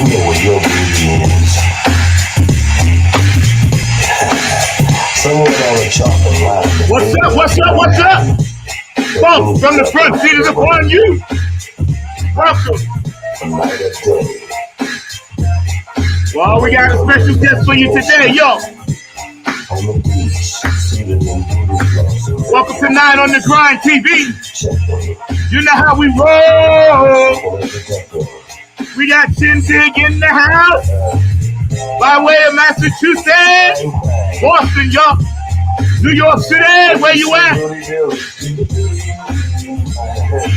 know what your beauty is. Someone on a chocolate line. What's up? What's up? What's up? Folks, from the front seat is upon you. Welcome. Well, we got a special guest for you today, yo. Welcome to Night on the Grind TV. You know how we roll. We got Shynn Digg in the house. By way of Massachusetts, Boston, y'all. New York City, where you at?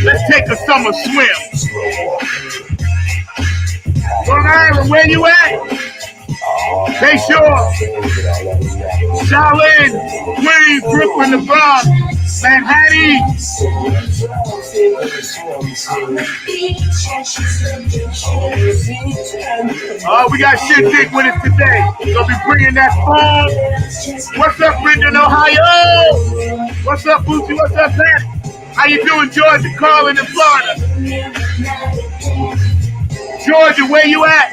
Let's take a summer swim. Long Island, where you at? Bay Shore, Shaolin, Queens, Brooklyn, the Bronx, Manhattan. We got Shynn Digg with us today. Gonna be bringing that phone. What's up, Brendan, Ohio? What's up, Boosie? What's up, Pat? How you doing, Georgia, Carlin, in Florida? Georgia, where you at?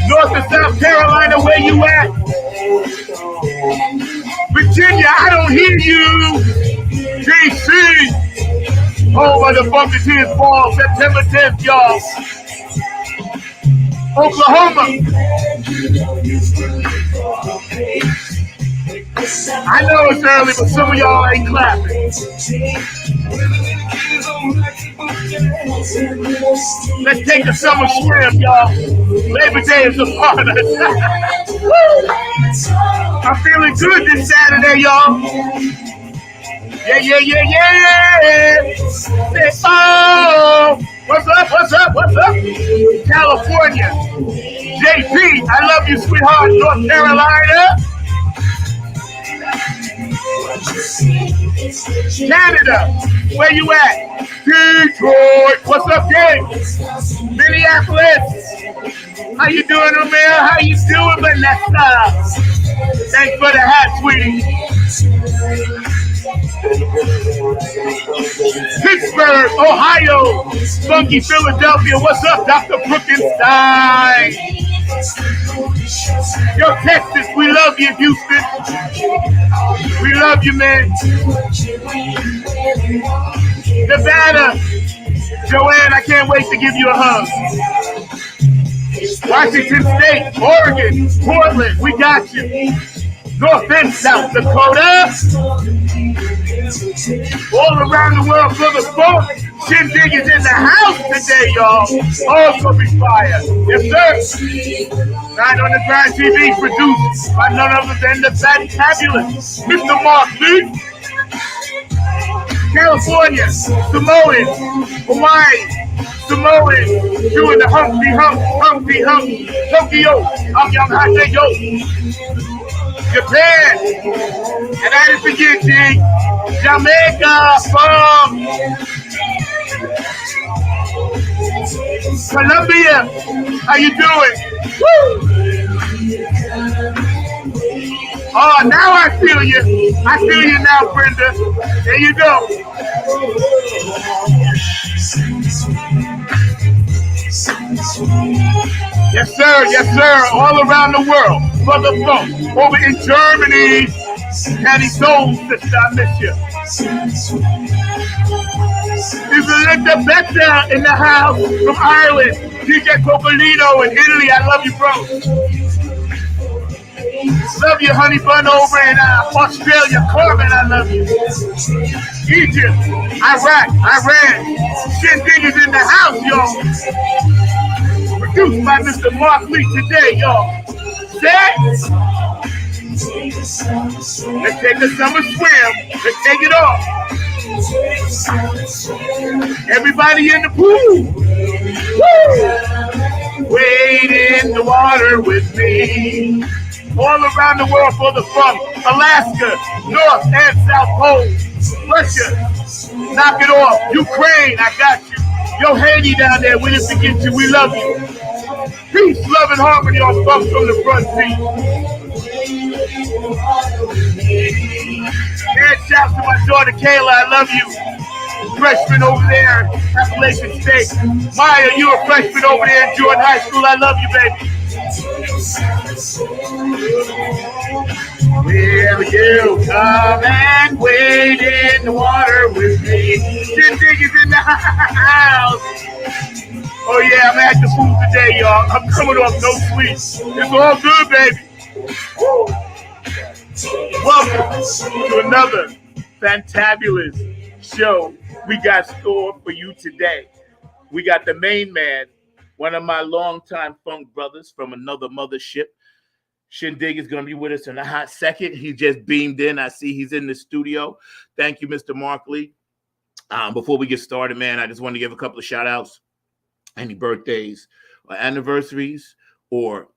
North and South Carolina, where you at? Virginia, I don't hear you. DC, home of the Buccaneers ball, September 10th, y'all. Oklahoma. I know it's early, but some of y'all ain't clapping. Let's take a summer swim, y'all. Labor Day is upon us. I'm feeling good this Saturday, y'all. Yeah. Oh, what's up? California. JP, I love you, sweetheart. North Carolina. Canada, where you at? Detroit, what's up, gang? Minneapolis, how you doing, Romeo? How you doing, Vanessa? Thanks for the hat, sweetie. Pittsburgh, Ohio, funky Philadelphia, what's up, Dr. Brookenstein? Yo, Texas, we love you, Houston. We love you, man. Nevada, Joanne, I can't wait to give you a hug. Washington State, Oregon, Portland, we got you. North and South Dakota. All around the world for the phone. Shynn Digg is in the house today, y'all. Oh, it's gonna be fire. Yes, sir. Night on the Grind TV, produced by none other than the Fabulous Mr. Mark Lee. California, Samoan, Hawaii, Samoan, doing the Humpty Hump, Tokyo, Japan, and I didn't forget, G, Jamaica, from Colombia. How you doing? Woo! Oh, now I feel you. I feel you now, Brenda. There you go. Yes, sir. All around the world. For the phone. Over in Germany. Patty Soul, sister, I miss you. Isabella Becca in the house from Ireland. DJ Cocolino in Italy. I love you, bro. Love you, honey bun, over in Australia. Corbin, I love you. Egypt, Iraq, Iran. Shynn Digg is in the house, y'all. Produced by Mr. Mark Lee today, y'all. Set. Let's take a summer swim. Let's take it off. Everybody in the pool. Woo! Wade in the water with me. All around the world for the fun. Alaska, North and South Pole. Russia, knock it off. Ukraine, I got you. Yo, Haiti down there, we didn't forget you. We love you. Peace, love, and harmony on Bumps from the Front Seat. And shouts to my daughter Kayla, I love you. freshman over there, Appalachian State. Maya, you a freshman over there in Jordan High School. I love you, baby. Will you come and wade in the water with me? Shynn Digg is in the house. Oh yeah, I'm at the food today, y'all. I'm coming off no sleep. It's all good, baby. Woo. Welcome to another fantabulous show we got stored for you today. We got the main man, one of my longtime funk brothers from another mothership. Shynn Digg is going to be with us in a hot second. He just beamed in. I see he's in the studio. Thank you, Mr. Markley. Before we get started, man, I just want to give a couple of shout outs. Any birthdays or anniversaries, or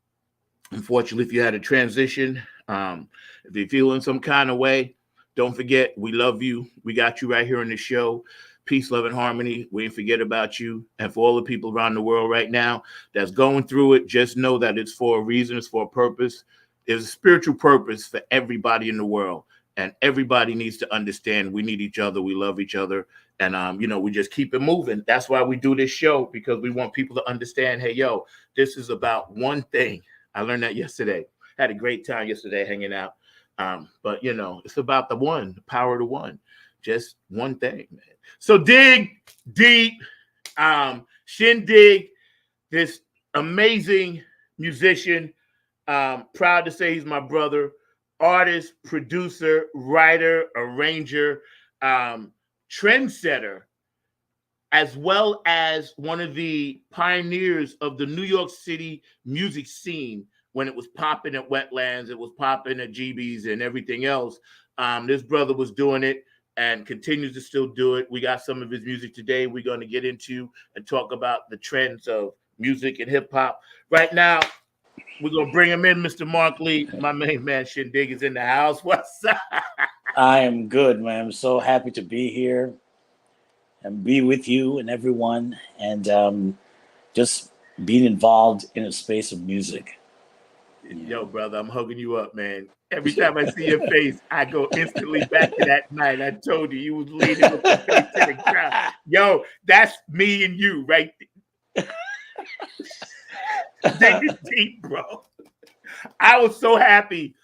unfortunately, if you had a transition, if you're feeling some kind of way, don't forget, we love you. We got you right here on the show. Peace, love, and harmony. We ain't forget about you. And for all the people around the world right now that's going through it, just know that it's for a reason. It's for a purpose. There's a spiritual purpose for everybody in the world. And everybody needs to understand we need each other. We love each other. And, we just keep it moving. That's why we do this show, because we want people to understand, hey, yo, this is about one thing. I learned that yesterday. Had a great time yesterday hanging out. But, it's about the one, the power of the one. Just one thing, man. So Digg, Deep, Shynn Digg, this amazing musician. Proud to say he's my brother. Artist, producer, writer, arranger, trendsetter, as well as one of the pioneers of the New York City music scene when it was popping at Wetlands, it was popping at GB's and everything else. This brother was doing it and continues to still do it. We got some of his music today we're going to get into and talk about the trends of music and hip hop. Right now, we're going to bring him in, Mr. Markley. My main man, Shynn Digg, is in the house. What's up? I am good, man. I'm so happy to be here and be with you and everyone, and just being involved in a space of music. Yo, brother, I'm hugging you up, man. Every time I see your face, I go instantly back to that night. I told you was leading with the face to the crowd. Yo, that's me and you, right? Dig is deep, bro. I was so happy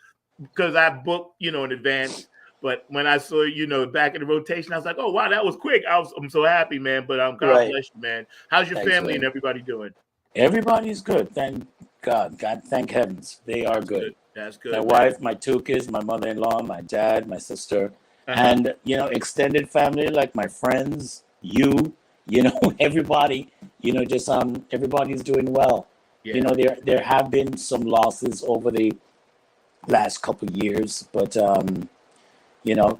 because I booked, in advance. But when I saw, back in the rotation, I was like, oh, wow, that was quick. I'm so happy, man. But God bless you, man. How's your family and everybody doing? Everybody's good. Thank God. Thank heavens. They are good. That's good. My wife, my two kids, my mother-in-law, my dad, my sister, and, extended family, like my friends, everybody, everybody's doing well. Yeah. There have been some losses over the last couple of years, but,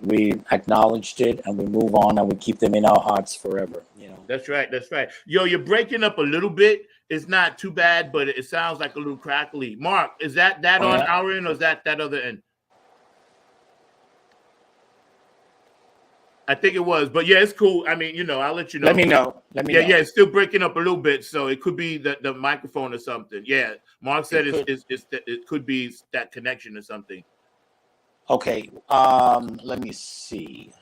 we acknowledged it and we move on and we keep them in our hearts forever. That's right. Yo, you're breaking up a little bit. It's not too bad, but it sounds like a little crackly. Mark, is that on our end or is that other end? I think it was, but yeah, it's cool. I mean, I'll let you know. Let me know. Yeah, it's still breaking up a little bit, so it could be the microphone or something. Yeah, Mark said it could be that connection or something. Okay, let me see.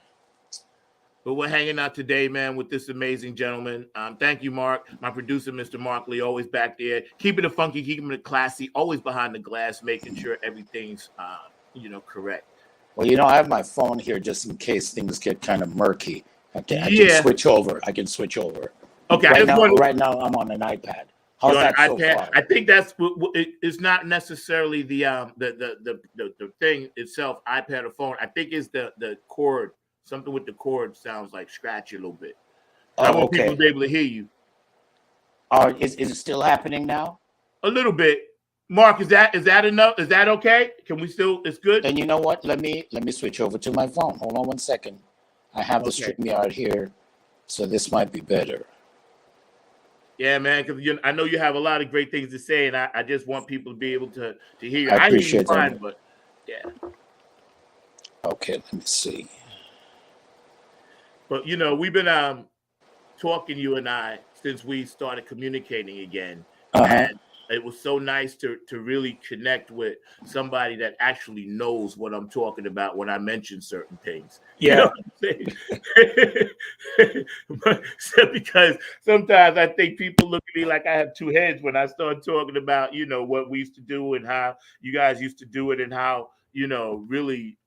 But we're hanging out today, man, with this amazing gentleman. Thank you, Mark. My producer, Mr. Markley, always back there. Keeping it funky, keeping it classy, always behind the glass, making sure everything's, correct. Well, I have my phone here just in case things get kind of murky. I can switch over. Okay. Right now, I'm on an iPad. How's that so far? I think it's not necessarily the thing itself, iPad or phone. I think it's the cord. Something with the cord sounds like scratchy a little bit. I want people to be able to hear you. Is it still happening now? A little bit. Mark, is that enough? Is that okay? Can we still? It's good. And you know what? Let me switch over to my phone. Hold on one second. I have the StreamYard here, so this might be better. Yeah, man, because I know you have a lot of great things to say, and I just want people to be able to hear you. I appreciate hear you fine, but yeah. Okay, let me see. But we've been talking, you and I, since we started communicating again. And it was so nice to really connect with somebody that actually knows what I'm talking about when I mention certain things. You know Yeah. what I'm saying? Because sometimes I think people look at me like I have two heads when I start talking about, what we used to do and how you guys used to do it and how, really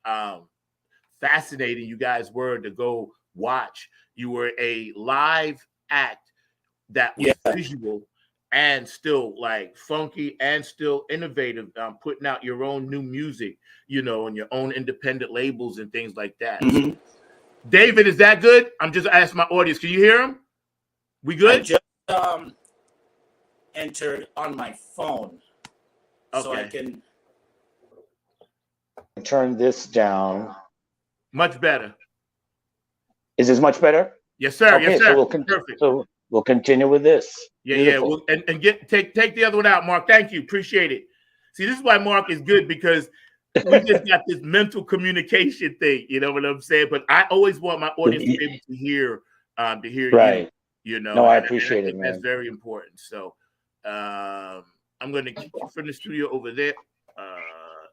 fascinating you guys were to go watch. You were a live act that was Yeah. visual and still like funky and still innovative, putting out your own new music, and your own independent labels and things like that. So, Mhm. David, is that good? I'm just asking my audience. Can you hear him? We I good? just entered on my phone, so I Okay. can. Turn this down. Much better. Is this much better? Yes, sir. Yes, Okay, so sir. we'll Perfect. continue with this. Yeah, Beautiful. Well, and take the other one out, Mark. Thank you. Appreciate it. See, this is why Mark is good, because we just got this mental communication thing. You know what I'm saying? But I always want my audience to be able to hear Right. you. No, I And I appreciate it, think that's man. very important. So I'm going to kick you from the studio over there.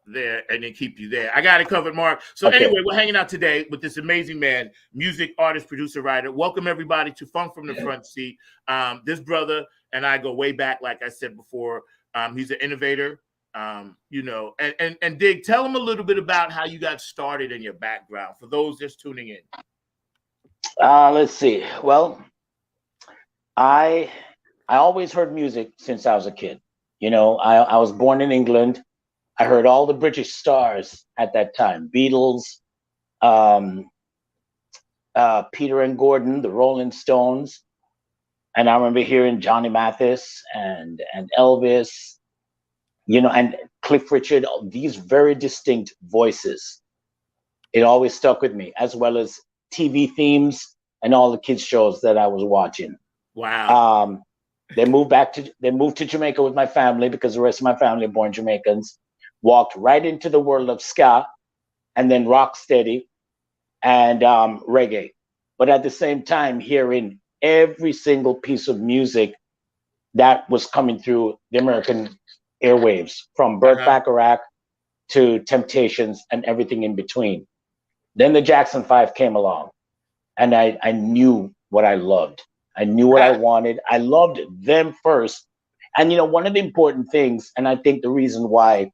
There, and then keep you there. I got it covered, Mark. So Okay. anyway, we're hanging out today with this amazing man, music artist, producer, writer. Welcome everybody to Funk from the Front Seat. This brother and I go way back, like I said before. He's an innovator. And Dig, tell him a little bit about how you got started in your background for those just tuning in. Let's see. Well, I always heard music since I was a kid. I was born in England. I heard all the British stars at that time: Beatles, Peter and Gordon, the Rolling Stones, and I remember hearing Johnny Mathis and Elvis, and Cliff Richard. These very distinct voices. It always stuck with me, as well as TV themes and all the kids shows that I was watching. Wow. They moved to Jamaica with my family, because the rest of my family are born Jamaicans. Walked right into the world of ska, and then rock steady and reggae. But at the same time, hearing every single piece of music that was coming through the American airwaves, from Burt Bacharach to Temptations and everything in between. Then the Jackson 5 came along, and I knew what I loved. I knew what I wanted. I loved them first. And, one of the important things, and I think the reason why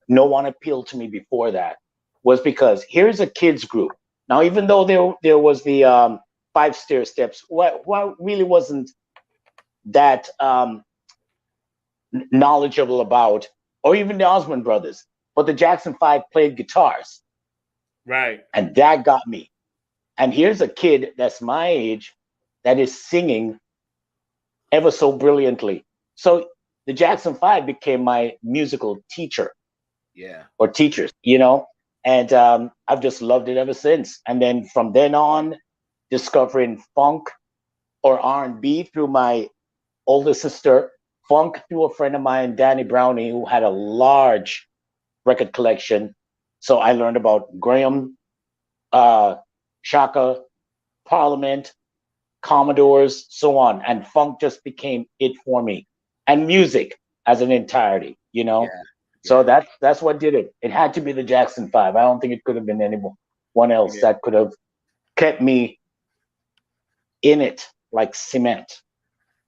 no one appealed to me before that, was because here's a kids group. Now, even though there was the 5 stair steps, what really wasn't that knowledgeable about, or even the Osmond brothers, but the Jackson 5 played guitars. Right. And that got me. And here's a kid that's my age that is singing ever so brilliantly. So the Jackson 5 became my musical teacher. Yeah. Or teachers, and I've just loved it ever since. And then from then on, discovering funk or R&B through my older sister, funk through a friend of mine, Danny Brownie, who had a large record collection. So I learned about Graham, Shaka, Parliament, Commodores, so on. And funk just became it for me. And music as an entirety, Yeah. So that's what did it. It had to be the Jackson 5. I don't think it could have been anyone else that could have kept me in it like cement.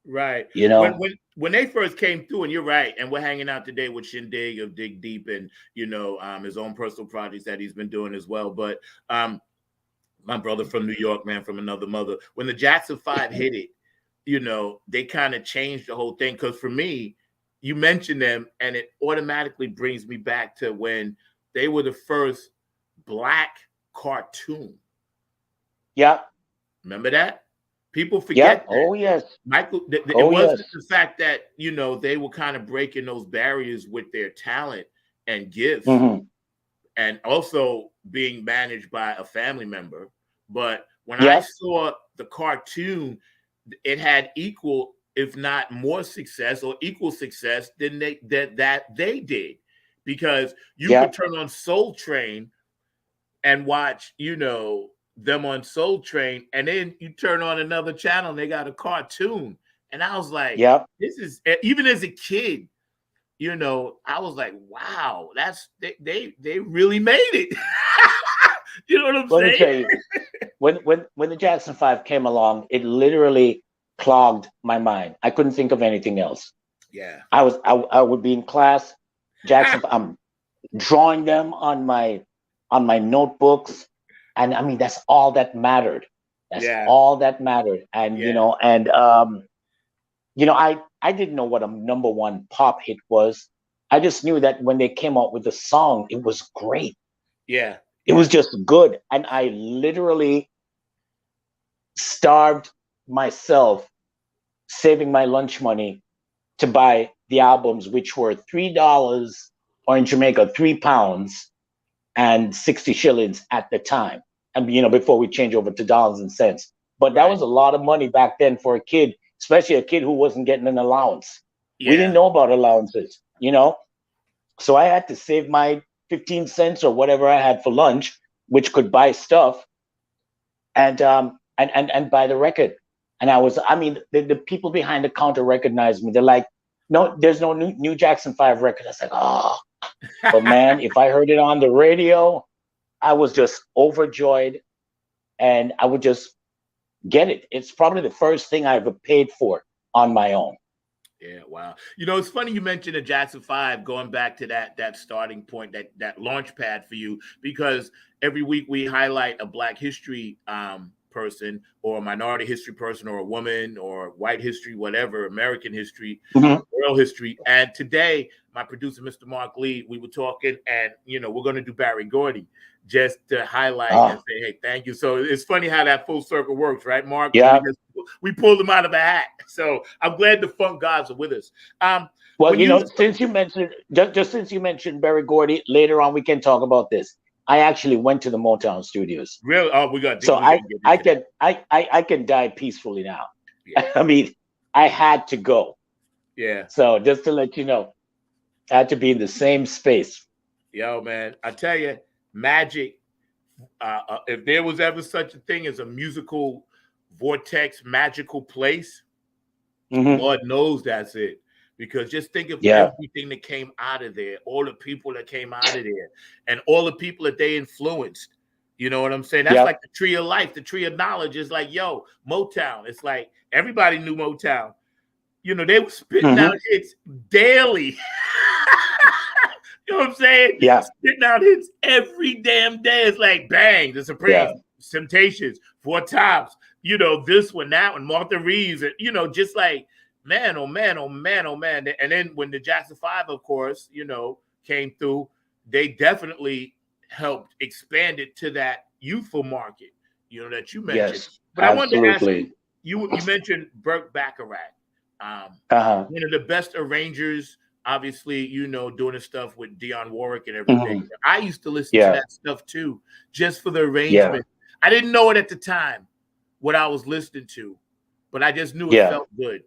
Right. When they first came through, and you're right, and we're hanging out today with Shynn Digg of Dig Deep, and his own personal projects that he's been doing as well. But my brother from New York, man, from another mother. When the Jackson 5 hit it, they kind of changed the whole thing. Because for me, you mentioned them, and it automatically brings me back to when they were the first Black cartoon. Yeah. Remember that? People forget that. Oh, yes. Michael, it wasn't the fact that, they were kind of breaking those barriers with their talent and gifts, and also being managed by a family member. But when I saw the cartoon, it had equal, if not more success or equal success than they did, because you could turn on Soul Train and watch, them on Soul Train, and then you turn on another channel and they got a cartoon, And I was like, Yep. this is, even as a kid, you know, I was like, wow, that's they really made it. You know what I'm Let me tell saying? you, when the Jackson 5 came along, it literally clogged my mind. I couldn't think of anything else. Yeah. I would be in class, Jackson. I'm drawing them on my notebooks, and I mean that's all that mattered. That's Yeah. all that mattered. And Yeah. I didn't know what a number one pop hit was. I just knew that when they came out with the song, it was great. Yeah. It was just good, and I literally starved myself saving my lunch money to buy the albums, which were $3, or in Jamaica, £3 and 60 shillings at the time. And before we change over to dollars and cents. But that was a lot of money back then for a kid, especially a kid who wasn't getting an allowance. Yeah. We didn't know about allowances, So I had to save my 15 cents or whatever I had for lunch, which could buy stuff, and buy the record. And the people behind the counter recognized me. They're like, no, there's no new Jackson 5 record. I was like, oh, but man, if I heard it on the radio, I was just overjoyed, and I would just get it. It's probably the first thing I ever paid for on my own. Yeah, wow. It's funny you mentioned the Jackson 5, going back to that starting point, that launch pad for you, because every week we highlight a Black history person, or a minority history person, or a woman, or white history, whatever, American history, world history. And today, my producer, Mr. Mark Lee, we were talking, and we're going to do Barry Gordy, just to highlight and say, hey, thank you. So it's funny how that full circle works, right, Mark? Yeah. We pulled them out of a hat. So I'm glad the funk gods are with us. Since you mentioned, just since you mentioned Barry Gordy, later on we can talk about this. I actually went to the Motown studios. Really? Oh, we got. So I can die peacefully now. Yeah. I mean, I had to go. Yeah. So just to let you know, I had to be in the same space. Yo, man, I tell you, magic. If there was ever such a thing as a musical vortex, magical place, Lord knows that's it. Because just think of everything that came out of there, all the people that came out of there, and all the people that they influenced. You know what I'm saying? That's like the tree of life, the tree of knowledge. Is like, yo, Motown. It's like everybody knew Motown. They were spitting out hits daily. You know what I'm saying? Yeah. Spitting out hits every damn day. It's like, bang, the Supremes, Temptations, Four Tops, this one, that one, Martha Reeves, and, just like, man, oh, man, oh, man, oh, man. And then when the Jackson 5, of course, came through, they definitely helped expand it to that youthful market, that you mentioned. Yes, but absolutely. I wanted to ask you mentioned Burt Bacharach, one of the best arrangers, obviously, doing his stuff with Dionne Warwick and everything. I used to listen to that stuff too, just for the arrangement. I didn't know it at the time, what I was listening to, but I just knew it felt good.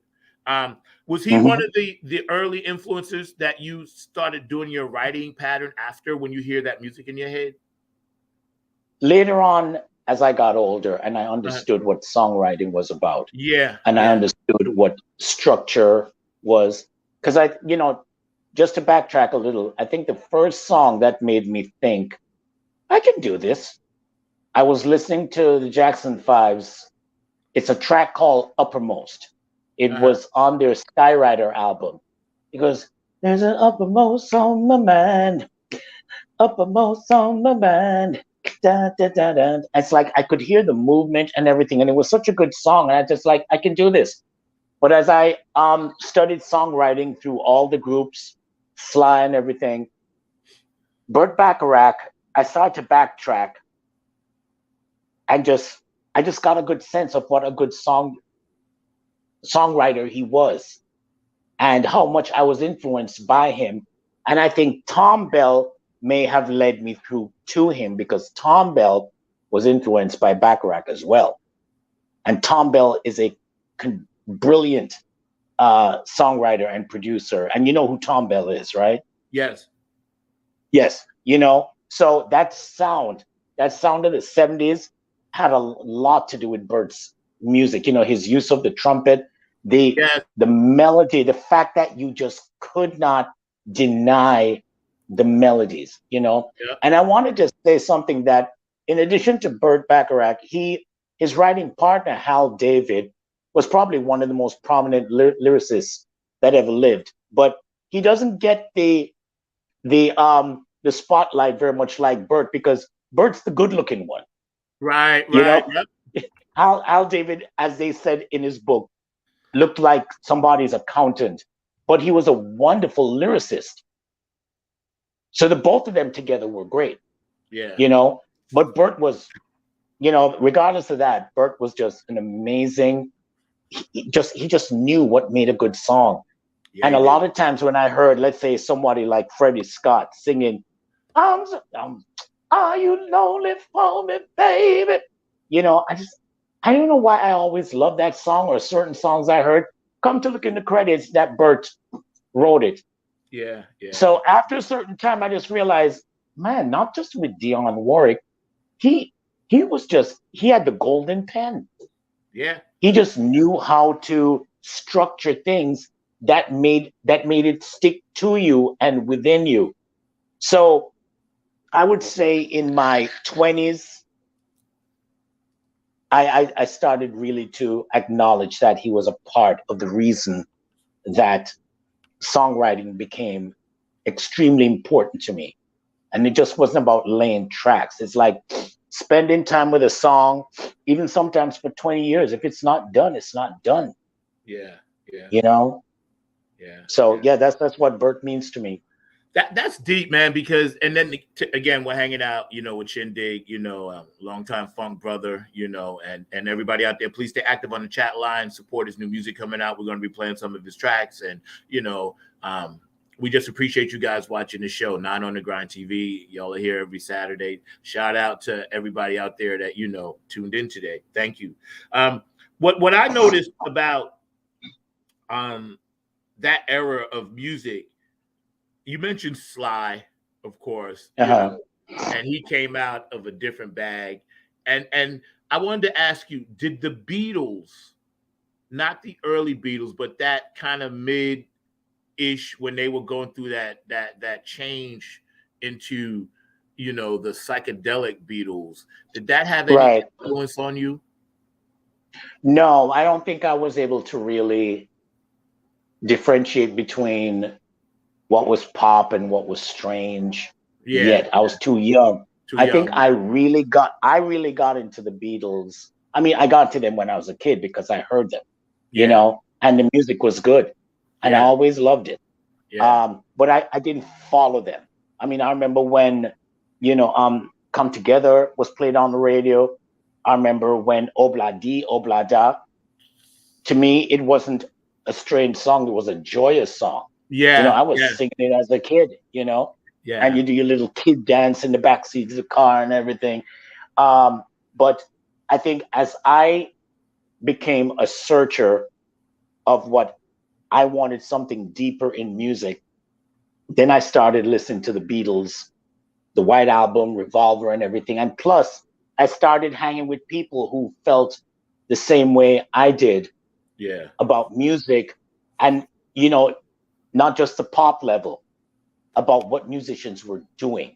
Was he one of the early influences that you started doing your writing pattern after, when you hear that music in your head? Later on, as I got older and I understood what songwriting was about. And I understood what structure was. Because just to backtrack a little, I think the first song that made me think, I can do this. I was listening to the Jackson 5's. It's a track called Uppermost. It was on their Skyrider album. It goes, there's an uppermost on my mind, uppermost on my mind. Da, da, da, da. It's like I could hear the movement and everything. And it was such a good song. And I just like, I can do this. But as I studied songwriting through all the groups, Sly and everything, Burt Bacharach, I started to backtrack and I just got a good sense of what a good songwriter he was and how much I was influenced by him. And I think Tom Bell may have led me through to him, because Tom Bell was influenced by Bacharach as well. And Tom Bell is a brilliant songwriter and producer. And you know who Tom Bell is, right? Yes. Yes. So that sound of the 70s had a lot to do with Burt's music. His use of the trumpet, The Yes. the melody, the fact that you just could not deny the melodies, you know. Yeah. And I wanted to say something that, in addition to Burt Bacharach, his writing partner Hal David was probably one of the most prominent lyricists that ever lived. But he doesn't get the spotlight very much like Burt, because Burt's the good-looking one. Right. You Right. know, Yep. Al David, as they said in his book, looked like somebody's accountant, but he was a wonderful lyricist. So the both of them together were great, Yeah. you know. But Burt was, you know, regardless of that, Burt was just an amazing. He just knew what made a good song. Yeah, And he a did. lot of times when I heard, let's say, somebody like Freddie Scott singing, "Are you lonely for me, baby?" You know, I don't know why I always loved that song, or certain songs I heard. Come to look in the credits, that Burt wrote it. Yeah. Yeah. So after a certain time, I just realized, man, not just with Dionne Warwick, he he had the golden pen. Yeah. He just knew how to structure things that made it stick to you and within you. So I would say in my 20s, I started really to acknowledge that he was a part of the reason that songwriting became extremely important to me. And it just wasn't about laying tracks. It's like spending time with a song, even sometimes for 20 years. If it's not done, it's not done. Yeah. Yeah. You know? Yeah. So yeah, that's what Burt means to me. That's deep, man. Because and then again, we're hanging out, you know, with Shynn Digg, you know, longtime funk brother, you know, and everybody out there, please stay active on the chat line, support his new music coming out. We're going to be playing some of his tracks, and you know, we just appreciate you guys watching the show. 9 on the Grind TV, y'all are here every Saturday. Shout out to everybody out there that, you know, tuned in today. Thank you. What I noticed about that era of music. You mentioned Sly, of course, you know, and he came out of a different bag. And I wanted to ask you, did the Beatles, not the early Beatles, but that kind of mid-ish, when they were going through that change into, you know, the psychedelic Beatles, did that have any influence on you? No, I don't think I was able to really differentiate between what was pop and what was strange yet. I was too young. I think I really got into the Beatles. I mean, I got to them when I was a kid because I heard them, you know, and the music was good, and I always loved it. But I didn't follow them. I mean, I remember when, you know, Come Together was played on the radio. I remember when Obla Di, Obla Da. To me, it wasn't a strange song. It was a joyous song. Yeah. You know, I was singing it as a kid, you know, and you do your little kid dance in the backseat of the car and everything. But I think as I became a searcher of what I wanted, something deeper in music, then I started listening to the Beatles, the White Album, Revolver, and everything. And plus, I started hanging with people who felt the same way I did about music. And, you know, not just the pop level, about what musicians were doing,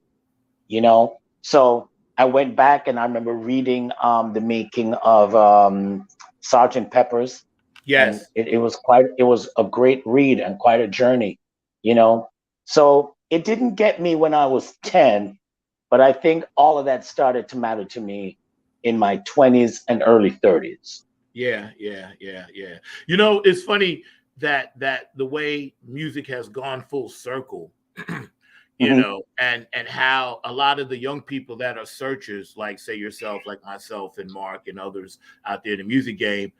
you know? So I went back and I remember reading the making of Sgt. Pepper's. And it was a great read and quite a journey, you know? So it didn't get me when I was 10, but I think all of that started to matter to me in my 20s and early 30s. Yeah. You know, it's funny that the way music has gone full circle, you know, and how a lot of the young people that are searchers, like say yourself, like myself and Mark and others out there in the music game,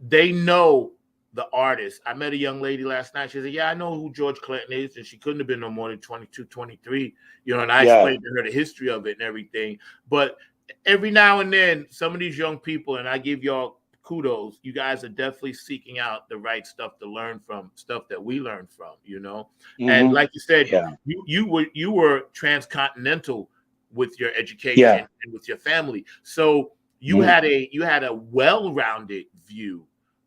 they know the artist. I met a young lady last night. She said, yeah, I know who George Clinton is. And she couldn't have been no more than 22, 23, you know, and I explained to her the history of it and everything. But every now and then, some of these young people, and I give y'all kudos, you guys are definitely seeking out the right stuff to learn from, stuff that we learned from, you know. And like you said, you were transcontinental with your education and with your family. So you had a well-rounded view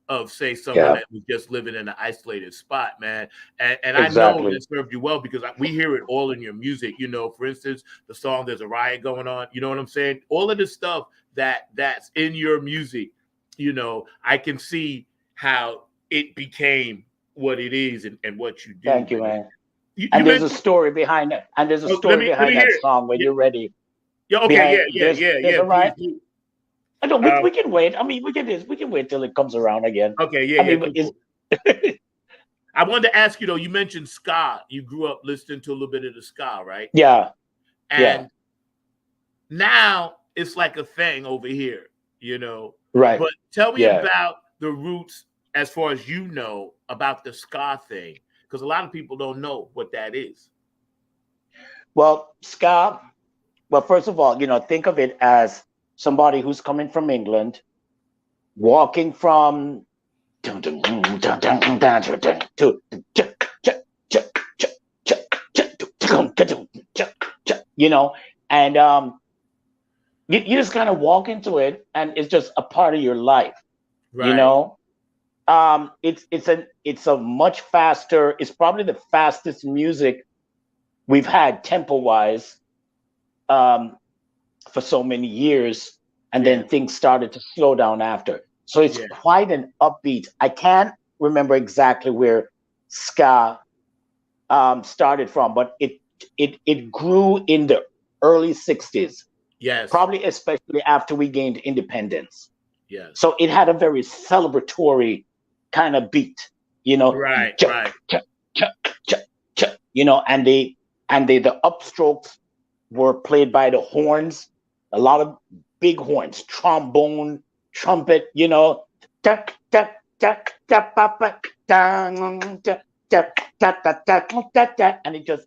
of say someone Yeah. that was just living in an isolated spot, man. And I know Exactly. that served you well because we hear it all in your music. You know, for instance, the song "There's a Riot Going On." You know what I'm saying? All of the stuff that's in your music. You know, I can see how it became what it is and what you do, Thank you, man. man. You And there's a mentioned. story behind it. And there's a Oh, story let me behind hear that it. song when Yeah, you're ready. yeah, okay, Behind yeah. there's a Please right. do. I know Um, we can wait. I mean, we can wait till it comes around again. okay, I yeah, mean, cool, it's cool. I wanted to ask you though. You mentioned ska. You grew up listening to a little bit of the ska, right? yeah, yeah, And now it's like a thing over here, you know. right, But tell me yeah. about the roots, as far as you know, about the ska thing, because a lot of people don't know what that is. Well, ska. Well, first of all, think of it as somebody who's coming from England, walking from you know, and you just kind of walk into it, and it's just a part of your life, you Right. know. It's a much faster. It's probably the fastest music we've had tempo wise for so many years, and Yeah. then things started to slow down after. So it's Yeah. quite an upbeat. I can't remember exactly where ska started from, but it grew in the early '60s, Yes. probably especially after we gained independence. Yes. So it had a very celebratory kind of beat, you know, Right. ch- Right. ch- ch- and the upstrokes were played by the horns, a lot of big horns, trombone, trumpet, and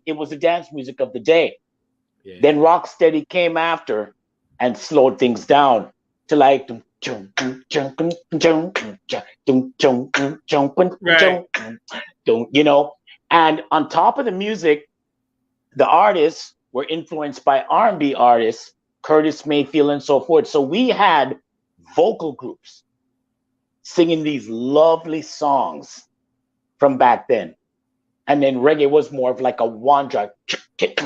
it was the dance music of the day. Yeah. Then Rocksteady came after and slowed things down to like Right. and on top of the music, the artists were influenced by R&B artists, Curtis Mayfield and so forth. So we had vocal groups singing these lovely songs from back then. And then reggae was more of like a one drop, that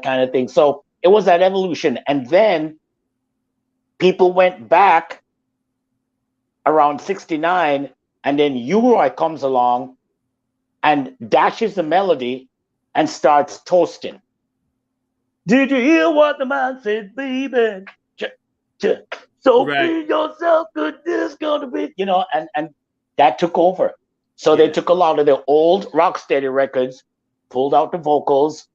kind of thing. So it was that evolution. And then people went back around 69, and then U-Roy comes along and dashes the melody and starts toasting. Did you hear what the man said, baby? So Right. be yourself, good this gonna be, and that took over. So they Yeah. took a lot of the old Rocksteady records, pulled out the vocals,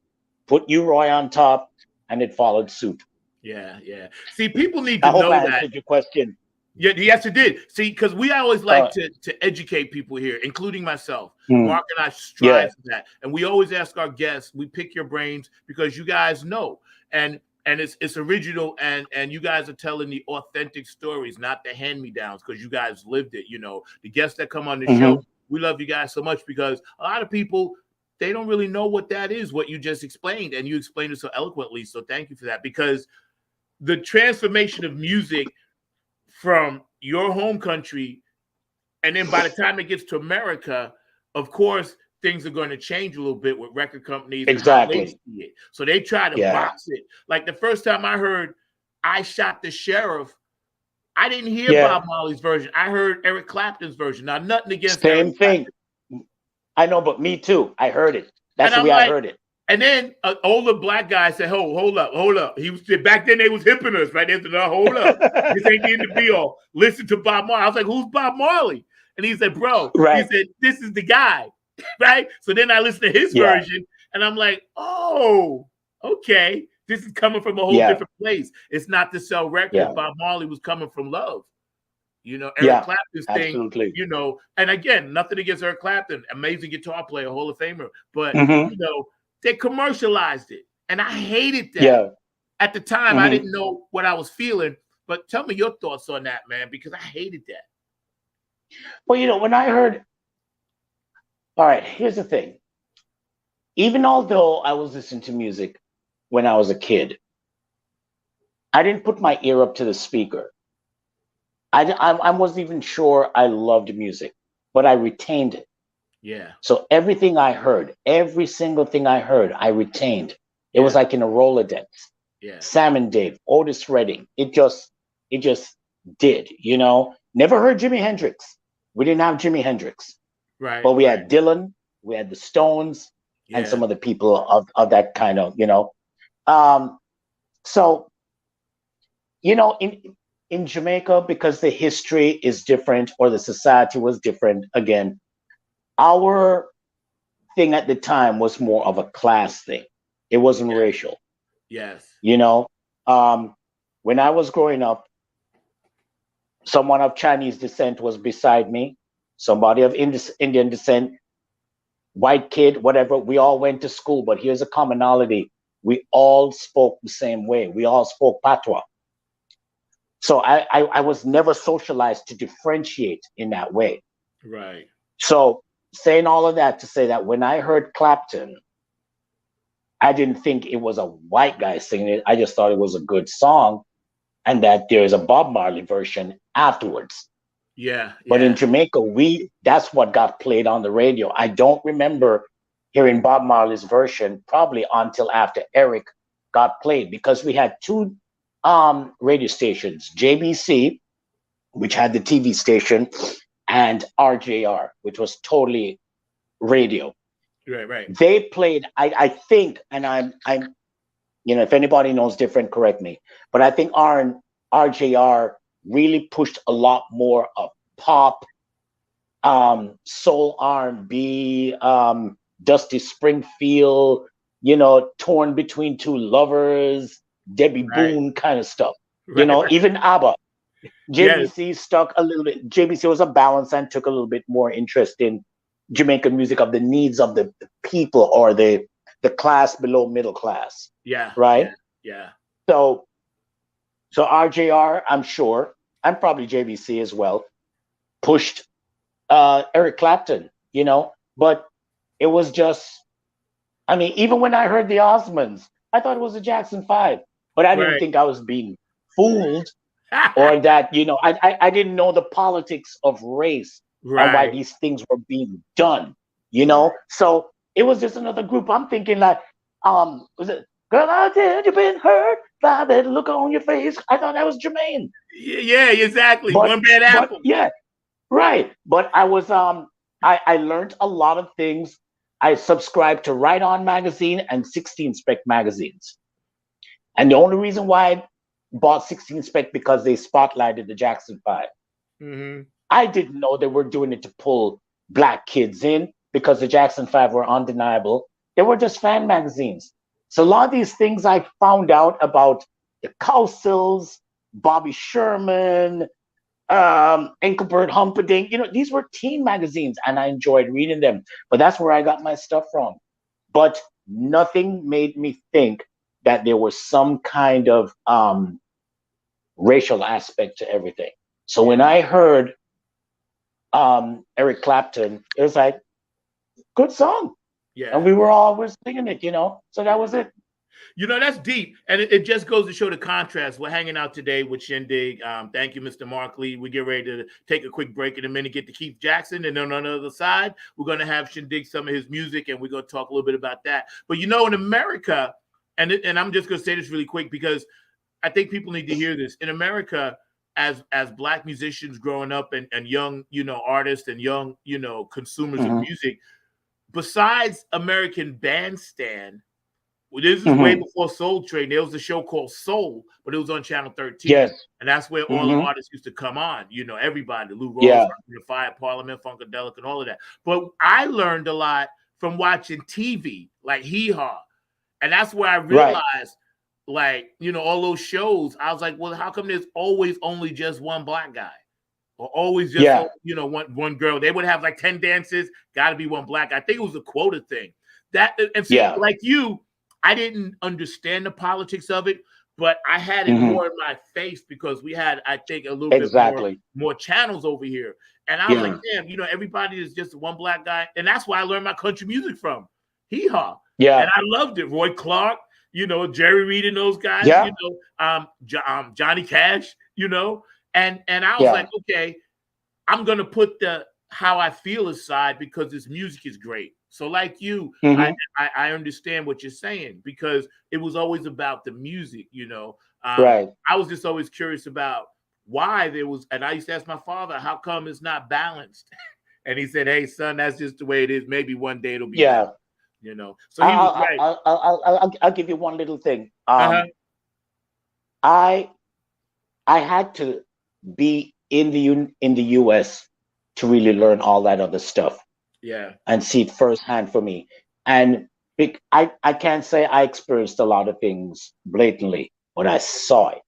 put U-Roy on top, and it followed suit. Yeah. Yeah. See, people need I to hope know I that. answered your question. Yeah, yes, it did. See, because we always like Uh, to educate people here, including myself. mm, Mark and I yeah, strive for that, and we always ask our guests. We pick your brains because you guys know, and it's original, and you guys are telling the authentic stories, not the hand me downs, because you guys lived it. You know, the guests that come on the show, we love you guys so much because a lot of people, they don't really know what that is, what you just explained, and you explained it so eloquently. So thank you for that, because the transformation of music from your home country, and then by the time it gets to America, of course, things are going to change a little bit with record companies and how they exactly. see it. So they try to Yeah, box it. Like the first time I heard "I Shot the Sheriff," I didn't hear yeah, Bob Marley's version. I heard Eric Clapton's version. Now, nothing against Eric same thing. Clapton. I know, but me too. I heard it. And That's the I'm way I like, heard it. and then an older black guy said, hold up. He was back then they was hipping us, right? They said, no, hold up. This ain't the end of be all. Listen to Bob Marley. I was like, who's Bob Marley? And he said, bro, he Right. said, this is the guy, right? So then I listened to his Yeah, version, and I'm like, oh, okay. This is coming from a whole yeah, different place. It's not to sell records. yeah, Bob Marley was coming from love. You know, Eric yeah, Clapton's thing, absolutely. and again, nothing against Eric Clapton, amazing guitar player, Hall of Famer, but, Hmm. they commercialized it. And I hated that. Yeah. At the time, I Hmm. didn't know what I was feeling, but tell me your thoughts on that, man, because I hated that. Well, when I heard, all right, here's the thing. Even although I was listening to music when I was a kid, I didn't put my ear up to the speaker. I wasn't even sure I loved music, but I retained it. Yeah. So everything I heard, every single thing I heard, I retained. It was like in a Rolodex. Yeah. Sam and Dave, Otis Redding. It just did, you know. Never heard Jimi Hendrix. We didn't have Jimi Hendrix. Right. But we had Dylan, we had the Stones, and some of the people of that kind of, you know. So, you know, in Jamaica, because the history is different or the society was different, again, our thing at the time was more of a class thing. It wasn't racial. Yes. You know, when I was growing up, someone of Chinese descent was beside me, somebody of Indian descent, white kid, whatever. We all went to school, but here's a commonality. We all spoke the same way. We all spoke patois. So I was never socialized to differentiate in that way. Right. So saying all of that to say that when I heard Clapton, I didn't think it was a white guy singing it. I just thought it was a good song, and that there's a Bob Marley version afterwards. Yeah. But in Jamaica, that's what got played on the radio. I don't remember hearing Bob Marley's version probably until after Eric got played, because we had two radio stations, JBC, which had the TV station, and RJR, which was totally radio. Right. They played, I think, and I'm, you know, if anybody knows different, correct me, but I think RJR really pushed a lot more of pop, soul, R&B, Dusty Springfield, you know, Torn Between Two Lovers, Debbie Boone kind of stuff. You know, even ABBA. JBC stuck a little bit. JBC was a balance and took a little bit more interest in Jamaican music of the needs of the people, or the class below middle class. Yeah. Right? Yeah. So RJR, I'm sure, and probably JBC as well, pushed Eric Clapton, you know, but it was just, I mean, even when I heard the Osmonds, I thought it was the Jackson 5, but I didn't think I was being fooled, or that, you know, I didn't know the politics of race and why these things were being done, you know? So it was just another group. I'm thinking like, was it, girl, I tell you been hurt by that look on your face? I thought that was Jermaine. Yeah, exactly. But, One bad apple. Yeah, right. But I was, I learned a lot of things. I subscribed to Right On magazine and 16 Spec magazines. And the only reason why I bought 16 Spec, because they spotlighted the Jackson 5. Mm-hmm. I didn't know they were doing it to pull black kids in, because the Jackson 5 were undeniable. They were just fan magazines. So a lot of these things I found out about the Cowsills, Bobby Sherman, Engelbert Humperdinck, you know, these were teen magazines, and I enjoyed reading them. But that's where I got my stuff from. But nothing made me think that there was some kind of racial aspect to everything. So when I heard Eric Clapton, it was like, good song. Yeah. And we were always singing it, you know. So that was it. You know, that's deep. And it just goes to show the contrast. We're hanging out today with Shynn Digg. Thank you, Mr. Markley. We get ready to take a quick break in a minute, get to Keith Jackson. And then on the other side, we're going to have Shynn Digg some of his music, and we're going to talk a little bit about that. But, you know, in America, and I'm just going to say this really quick, because I think people need to hear this. In America, as black musicians growing up, and young, you know, artists and young, you know, consumers of music, besides American Bandstand, this is way before Soul Train. There was a show called Soul, but it was on Channel 13. Yes. And that's where all the artists used to come on. You know, everybody, Lou Rawls, The Fire, Parliament, Funkadelic, and all of that. But I learned a lot from watching TV, like Hee Haw. And that's where I realized, like, you know, all those shows, I was like, well, how come there's always only just one black guy? Or always just, you know, one girl? They would have like 10 dances, got to be one black. I think it was a quota thing. That, and see, like you, I didn't understand the politics of it, but I had it more in my face, because we had, I think, a little bit more channels over here. And I was like, damn, you know, everybody is just one black guy. And that's why I learned my country music from Hee Haw. Yeah. And I loved it. Roy Clark, you know, Jerry Reed and those guys, Yeah. you know, Johnny Cash, you know, and I was Yeah. like, okay, I'm gonna put the how I feel aside because this music is great. So like you, Mhm. I understand what you're saying because it was always about the music, you know. Right. I was just always curious about why there was, and I used to ask my father, how come it's not balanced? And he said, "Hey, son, that's just the way it is. Maybe one day it'll be Yeah. better." You know. So he was right. I'll give you one little thing. Uh-huh. I had to be in the US to really learn all that other stuff. Yeah. And see it firsthand for me. And I can't say I experienced a lot of things blatantly, but I saw it.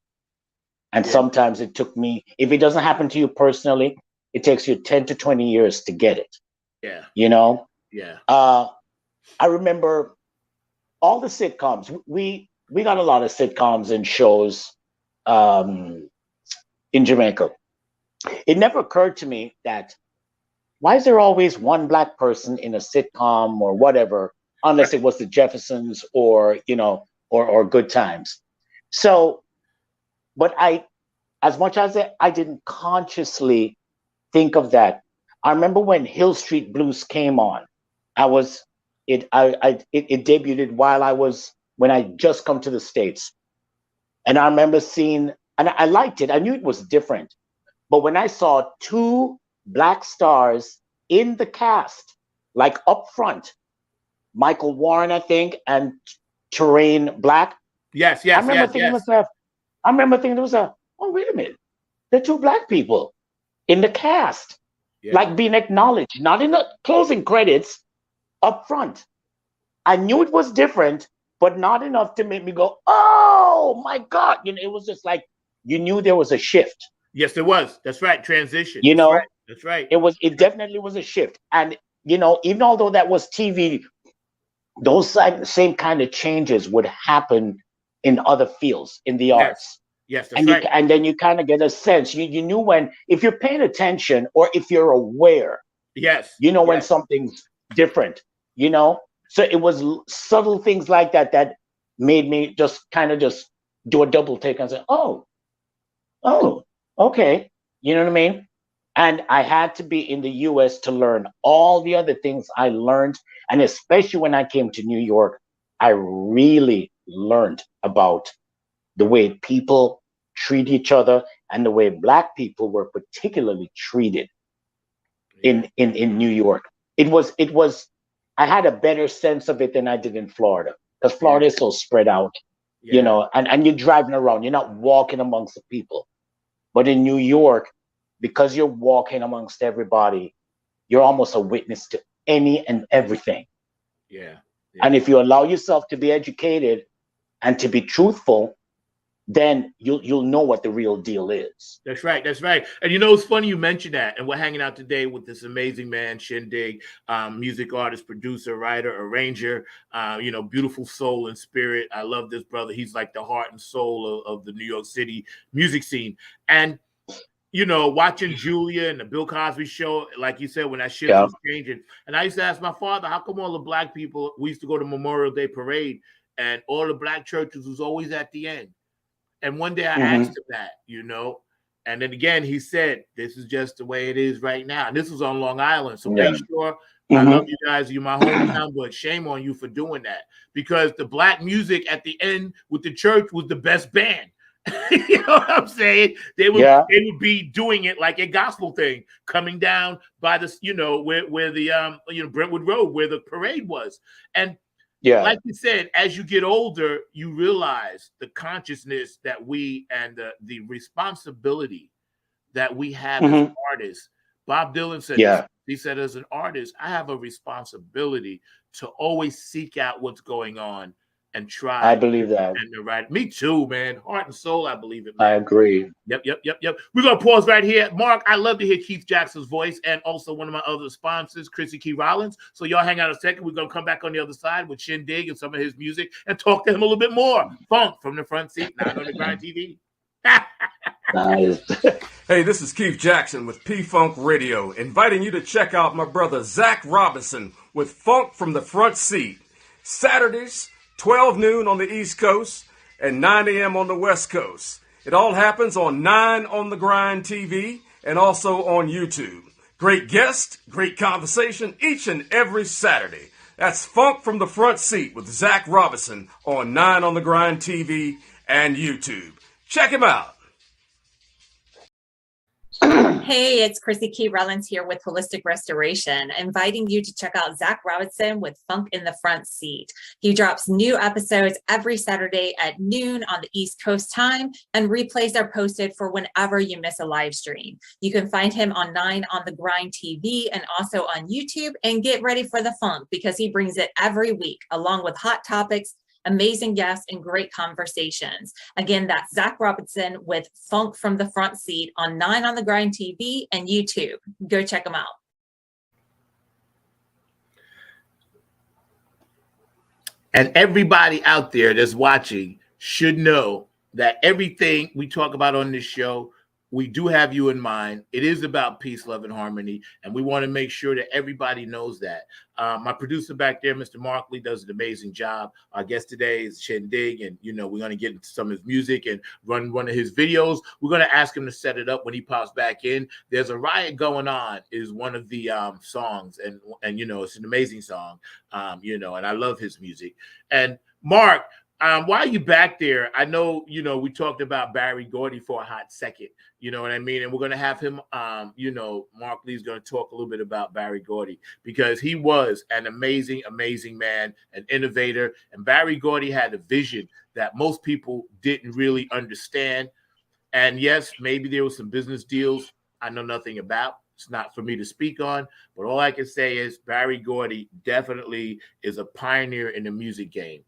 And sometimes it took me, if it doesn't happen to you personally, it takes you 10 to 20 years to get it. Yeah. You know? Yeah. I remember all the sitcoms. We got a lot of sitcoms and shows in Jamaica. It never occurred to me that why is there always one black person in a sitcom or whatever, unless it was the Jeffersons or, you know, or Good Times. So, but as much as I didn't consciously think of that, I remember when Hill Street Blues came on. It debuted when I just come to the States. And I remember seeing, and I liked it. I knew it was different. But when I saw two black stars in the cast, like up front, Michael Warren, I think, and Terrain Black. Yes. I remember thinking to myself, oh, wait a minute. They're two black people in the cast, like being acknowledged, not in the closing credits, up front. I knew it was different, but not enough to make me go, oh my God. You know, it was just like, you knew there was a shift. Yes, there was. That's right. Transition. You know, right. That's right. It definitely was a shift. And, you know, even although that was TV, those same kind of changes would happen in other fields, in the arts. Yes, that's right. And then you kind of get a sense. You knew when, if you're paying attention or if you're aware, you know when something's different, you know? So it was subtle things like that that made me just kind of just do a double take and say, oh, okay. You know what I mean? And I had to be in the US to learn all the other things I learned. And especially when I came to New York, I really learned about the way people treat each other and the way black people were particularly treated in New York. It was I had a better sense of it than I did in Florida, because Florida is so spread out, you know, and you're driving around, you're not walking amongst the people. But in New York, because you're walking amongst everybody, you're almost a witness to any and everything. And if you allow yourself to be educated and to be truthful, then you'll know what the real deal is. That's right. That's right. And you know, it's funny you mentioned that. And we're hanging out today with this amazing man, Shynn Digg, music artist, producer, writer, arranger, you know, beautiful soul and spirit. I love this brother. He's like the heart and soul of the New York City music scene. And, you know, watching Julia and the Bill Cosby show, like you said, when that shit was changing. And I used to ask my father, how come all the black people, we used to go to Memorial Day parade and all the black churches was always at the end. And one day I asked him that, you know, and then again, he said, this is just the way it is right now. And this was on Long Island. So make sure, I love you guys. You're my hometown, but shame on you for doing that, because the black music at the end with the church was the best band. You know what I'm saying? They would be doing it like a gospel thing, coming down by the, you know, where the Brentwood Road, where the parade was. And like you said, as you get older, you realize the consciousness that we and the responsibility that we have as artists. Bob Dylan said this. He said, as an artist, I have a responsibility to always seek out what's going on and try. I believe that. And right. Me too, man. Heart and soul, I believe it, man. I agree. Yep. We're going to pause right here. Mark, I love to hear Keith Jackson's voice and also one of my other sponsors, Chrissy Key Rollins. So y'all hang out a second. We're going to come back on the other side with Shynn Digg and some of his music and talk to him a little bit more. Funk from the front seat, not on the Grind TV. Nice. Hey, this is Keith Jackson with P-Funk Radio, inviting you to check out my brother Zach Robinson with Funk from the Front Seat. Saturdays, 12 noon on the East Coast, and 9 a.m. on the West Coast. It all happens on 9 on the Grind TV and also on YouTube. Great guests, great conversation each and every Saturday. That's Funk from the Front Seat with Zach Robinson on 9 on the Grind TV and YouTube. Check him out. Hey, it's Chrissy Key Rollins here with Holistic Restoration, inviting you to check out Zach Robinson with Funk in the Front Seat. He drops new episodes every Saturday at noon on the East Coast time, and replays are posted for whenever you miss a live stream. You can find him on 9 on the Grind TV and also on YouTube, and get ready for the funk because he brings it every week along with hot topics, amazing guests, and great conversations. Again, that's Zach Robinson with Funk from the Front Seat on 9 on the Grind TV and YouTube. Go check them out. And everybody out there that's watching should know that everything we talk about on this show, we do have you in mind. It is about peace, love, and harmony, and we want to make sure that everybody knows that. My producer back there, Mr. Markley, does an amazing job. Our guest today is Shynn Digg, and we're going to get into some of his music and run one of his videos. We're going to ask him to set it up when he pops back in. There's a Riot Going On is one of the songs, and it's an amazing song, and I love his music. And Mark, while are you back there, I know, we talked about Barry Gordy for a hot second, you know what I mean? And we're going to have him, Mark Lee's going to talk a little bit about Barry Gordy because he was an amazing, amazing man, an innovator. And Barry Gordy had a vision that most people didn't really understand. And yes, maybe there were some business deals I know nothing about. It's not for me to speak on, but all I can say is Barry Gordy definitely is a pioneer in the music game.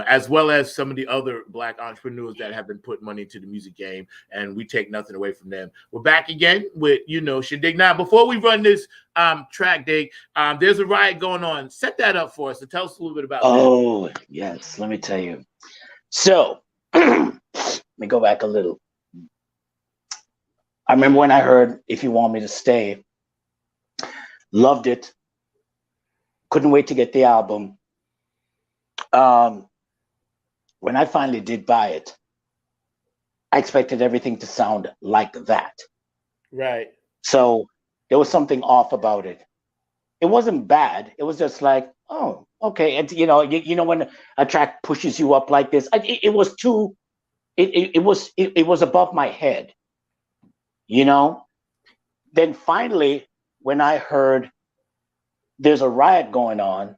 As well as some of the other Black entrepreneurs that have been putting money into the music game, and we take nothing away from them. We're back again with, Shynn Digg. Now, before we run this track, Digg, there's a riot going on. Set that up for us. So tell us a little bit about that. Oh, yes. Let me tell you. So, let me go back a little. I remember when I heard If You Want Me to Stay, loved it, couldn't wait to get the album. When I finally did buy it, I expected everything to sound like that. Right. So there was something off about it. It wasn't bad. It was just like, oh, okay. And when a track pushes you up like this, it was too. It was above my head. Then finally, when I heard There's a Riot Going On,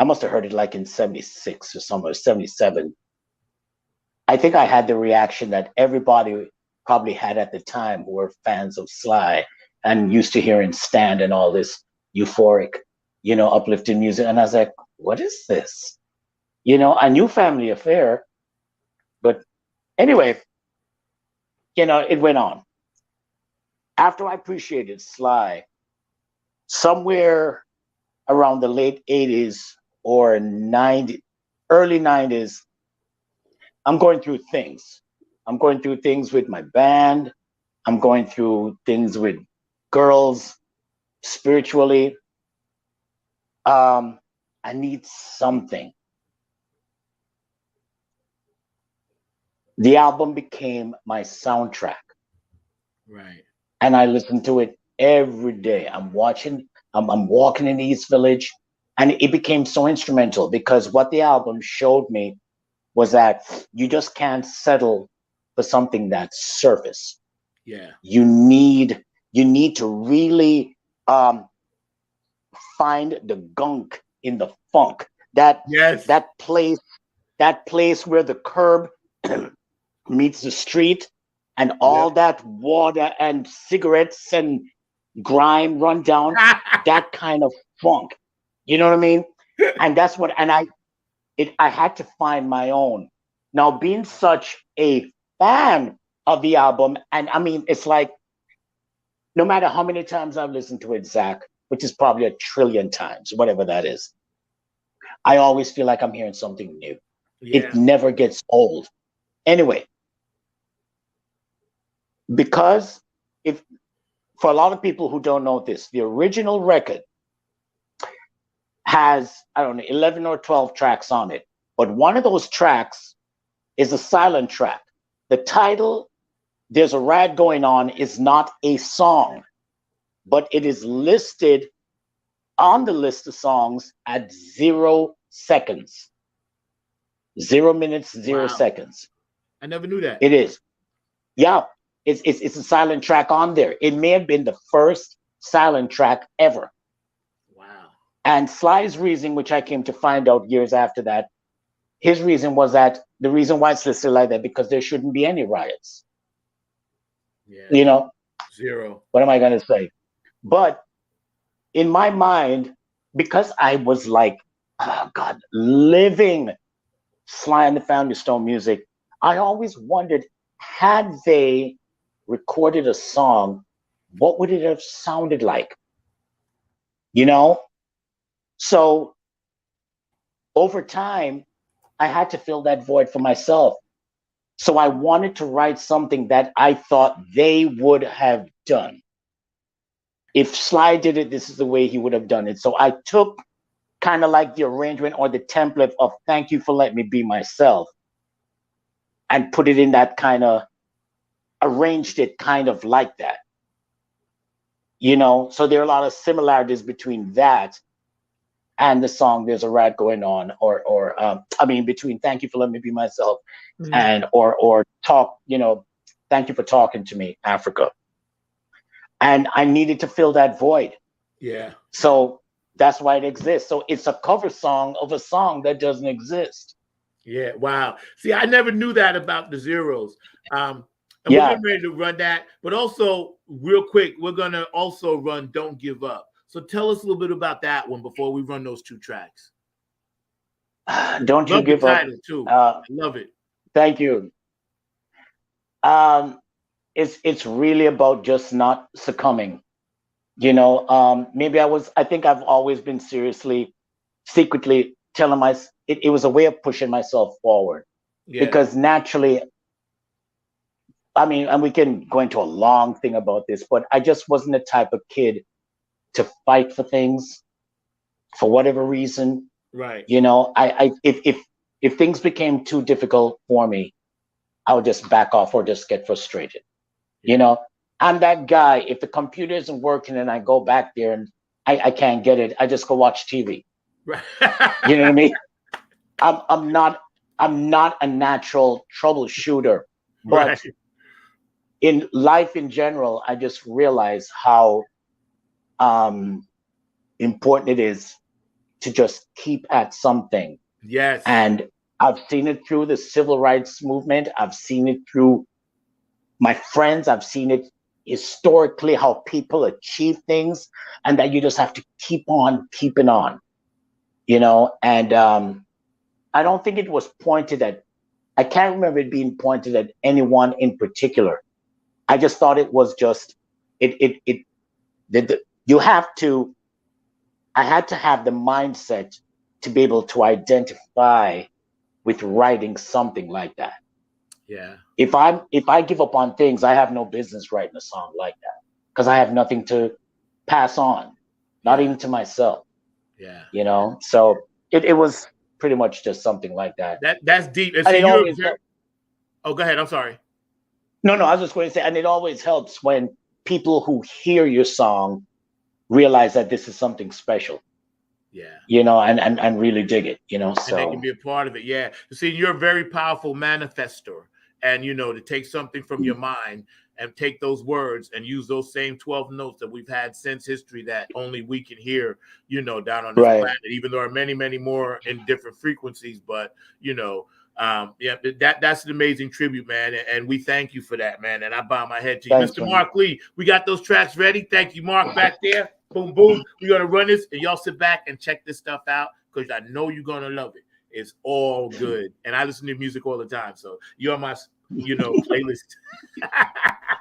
I must have heard it like in 76 or somewhere, 77. I think I had the reaction that everybody probably had at the time who were fans of Sly and used to hearing Stand and all this euphoric, uplifting music. And I was like, what is this? I knew Family Affair, but anyway, it went on. After I appreciated Sly, somewhere around the late 80s or early 90s, I'm going through things. I'm going through things with my band. I'm going through things with girls, spiritually. I need something. The album became my soundtrack. Right. And I listen to it every day. I'm walking in the East Village, and it became so instrumental because what the album showed me was that you just can't settle for something that's surface. Yeah. You need to really find the gunk in the funk. That place where the curb meets the street, and all that water and cigarettes and grime run down, that kind of funk. You know what I mean? And that's what, and I had to find my own. Now, being such a fan of the album, and I mean, it's like, no matter how many times I've listened to it, Zach, which is probably 1 trillion times, whatever that is, I always feel like I'm hearing something new. Yeah. It never gets old. Anyway, because for a lot of people who don't know this, the original record has, I don't know, 11 or 12 tracks on it. But one of those tracks is a silent track. The title, There's a Riot Going On, is not a song, but it is listed on the list of songs at 0 seconds. 0 minutes, 0 seconds. I never knew that. It is. Yeah, it's a silent track on there. It may have been the first silent track ever. Wow. And Sly's reason, which I came to find out years after that, his reason was that the reason why it's listed like that, because there shouldn't be any riots. Yeah. You know? 0. What am I going to say? But in my mind, because I was like, oh God, living Sly and the Family Stone music, I always wondered, had they recorded a song, what would it have sounded like? You know? So over time, I had to fill that void for myself. So I wanted to write something that I thought they would have done. If Sly did it, this is the way he would have done it. So I took kind of like the arrangement or the template of Thank You for Letting Me Be Myself and put it in that kind of, arranged it kind of like that. You know, so there are a lot of similarities between that and the song There's a Riot Going On, or between Thank You for Letting Me Be Myself and or Talk, you know, Thank You for Talking to Me, Africa. And I needed to fill that void. Yeah. So that's why it exists. So it's a cover song of a song that doesn't exist. Yeah. Wow. See, I never knew that about the Zeros. And we're getting ready to run that, but also real quick, we're going to also run Don't Give Up. So tell us a little bit about that one before we run those 2 tracks. Don't You Give Up. Too. I love it. Thank you. It's really about just not succumbing. You know, I think I've always been secretly telling myself, it was a way of pushing myself forward. Yeah. Because naturally, I mean, and we can go into a long thing about this, but I just wasn't the type of kid to fight for things for whatever reason. Right. You know, if things became too difficult for me, I would just back off or just get frustrated. Yeah. You know, I'm that guy. If the computer isn't working and I go back there and I can't get it, I just go watch TV. Right. You know what I mean? I'm not a natural troubleshooter, but right. In life in general, I just realize how important it is to just keep at something. Yes. And I've seen it through the civil rights movement. I've seen it through my friends. I've seen it historically, how people achieve things, and that you just have to keep on keeping on, you know? And I don't think it was pointed at, I can't remember it being pointed at anyone in particular. I just thought it was just, I had to have the mindset to be able to identify with writing something like that. Yeah. If I give up on things, I have no business writing a song like that, because I have nothing to pass on, not even to myself. Yeah. You know, so it was pretty much just something like that. That's deep. And it always oh, go ahead. I'm sorry. No, I was just going to say, and it always helps when people who hear your song realize that this is something special. Yeah. You know, and really dig it, you know. So and they can be a part of it. Yeah. See, you're a very powerful manifestor. And, you know, to take something from your mind and take those words and use those same 12 notes that we've had since history that only we can hear, you know, down on this planet, even though there are many, many more in different frequencies. But, you know, that's an amazing tribute, man. And we thank you for that, man. And I bow my head to you. Thanks, Mr. Mark Lee, we got those tracks ready. Thank you, Mark, back there. Boom, boom. We're going to run this and y'all sit back and check this stuff out because I know you're going to love it. It's all good. And I listen to music all the time. So you're my, you know, playlist.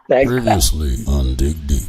Previously on Dig Deep.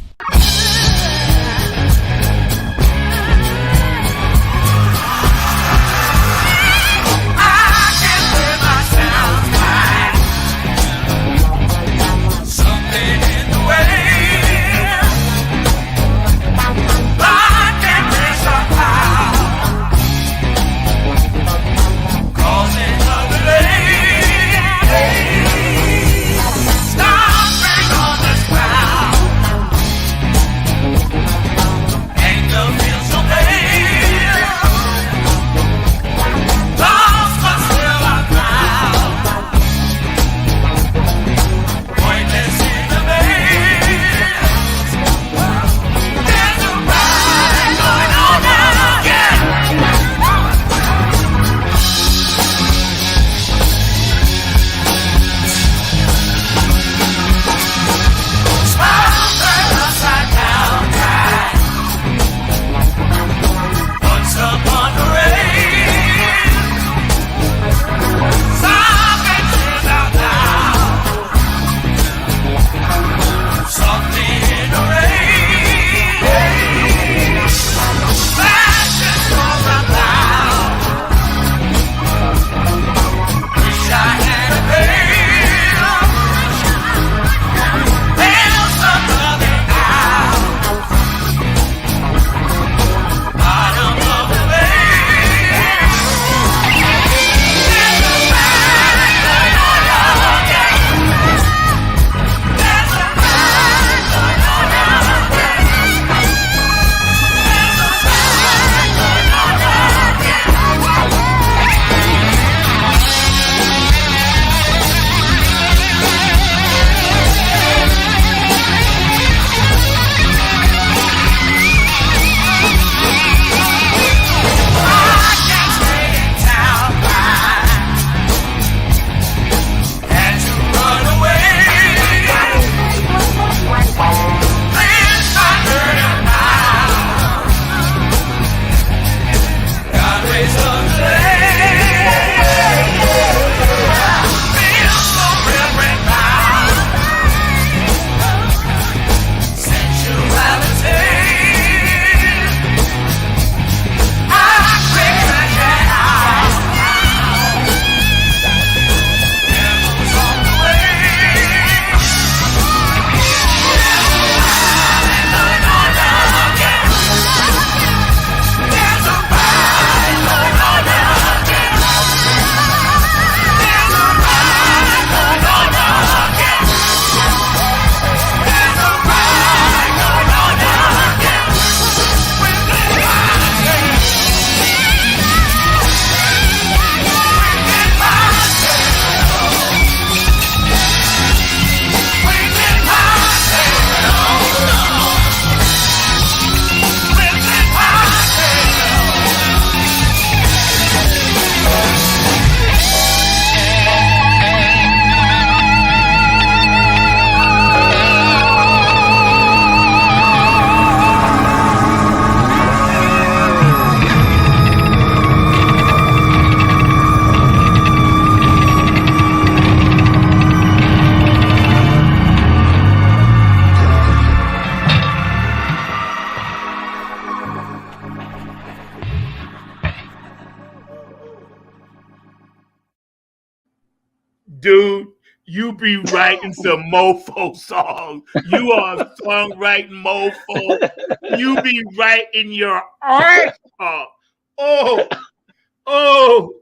Dude, you be writing some mofo songs. You are a songwriting mofo. You be writing your art off. Oh,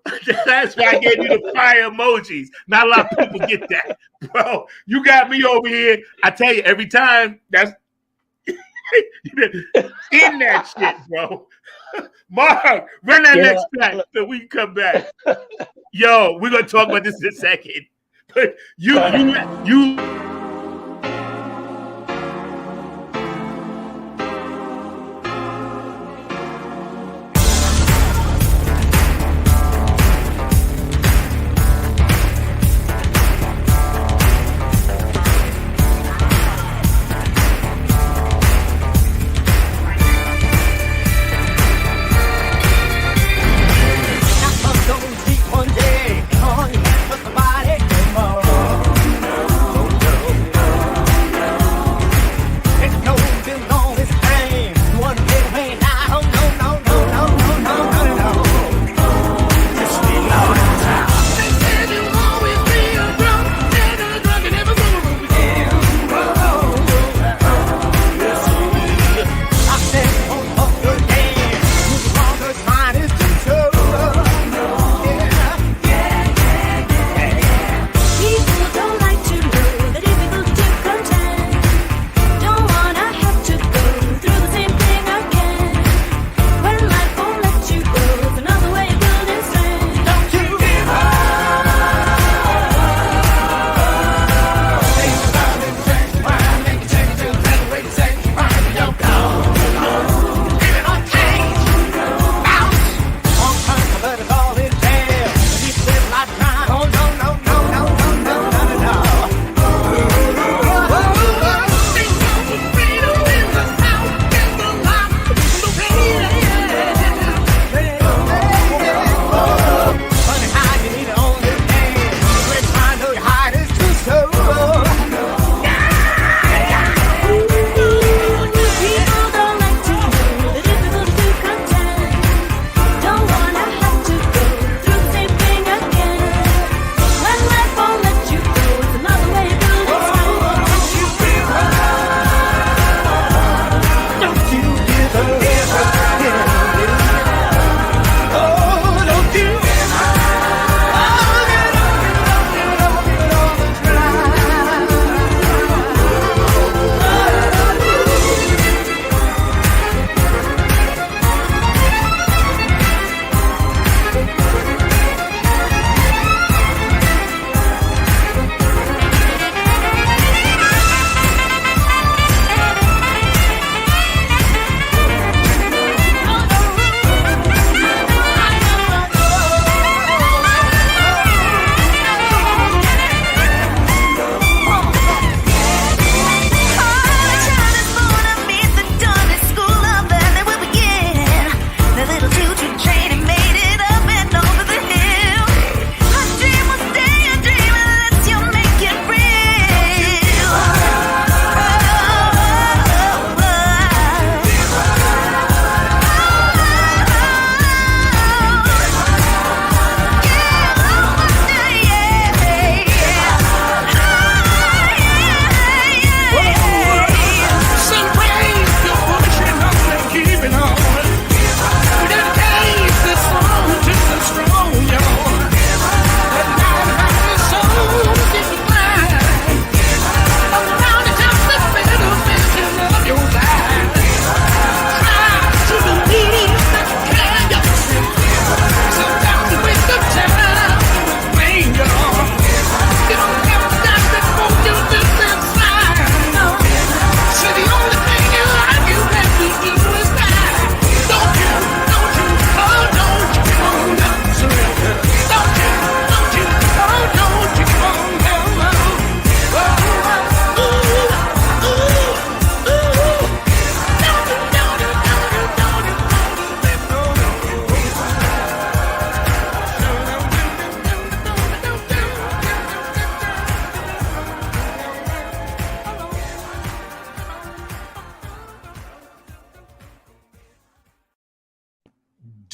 that's why I gave you the fire emojis. Not a lot of people get that. Bro, you got me over here. I tell you, every time, that's in that shit, bro. Mark, run that next track so we can come back. Yo, we're going to talk about this in a second. But you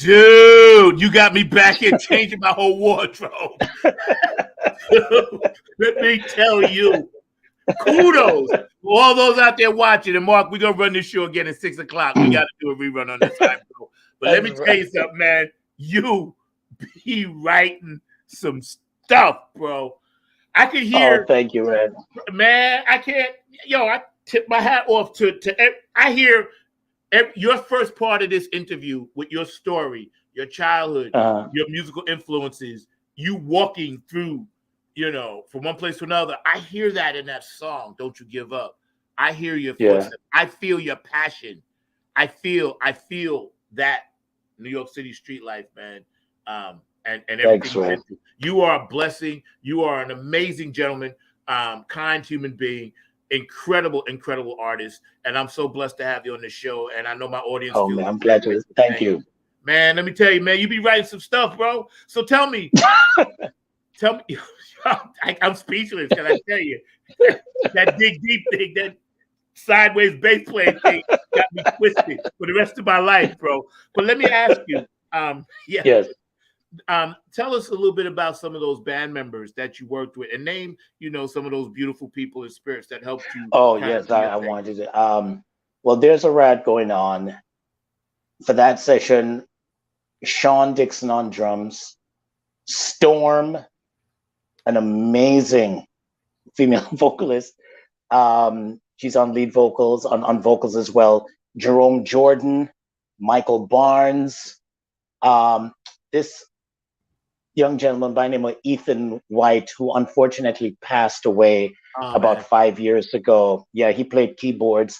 Dude, Dude, you got me back here changing my whole wardrobe. Let me tell you, kudos to all those out there watching. And Mark, we're gonna run this show again at 6 o'clock. We got to do a rerun on this time, bro. But let me tell you something, man. You be writing some stuff, bro. I could hear. Oh, thank you, man. Man, I can't. Yo, I tip my hat off to. I hear your first part of this interview with your story, your childhood, your musical influences, you walking through, from one place to another. I hear that in that song, Don't You Give Up. I hear your footsteps. I feel your passion. I feel that New York City street life, man. And everything. Thanks, you are a blessing. You are an amazing gentleman, kind human being, incredible artist. And I'm so blessed to have you on the show. And I know my audience. Oh, man, I'm glad to. Thank you. Man, let me tell you, man, you be writing some stuff, bro. So tell me, I'm speechless. Can I tell you that dig deep thing, that sideways bass playing thing got me twisted for the rest of my life, bro. But let me ask you, yes. Tell us a little bit about some of those band members that you worked with, and name, some of those beautiful people and spirits that helped you. Oh, yes, I wanted to. Well, there's a rad going on for that session. Shynn Digg on drums, Storm, an amazing female vocalist. She's on lead vocals, on vocals as well. Jerome Jordan, Michael Barnes, this young gentleman by the name of Ethan White, who unfortunately passed away about 5 years ago. Yeah, he played keyboards.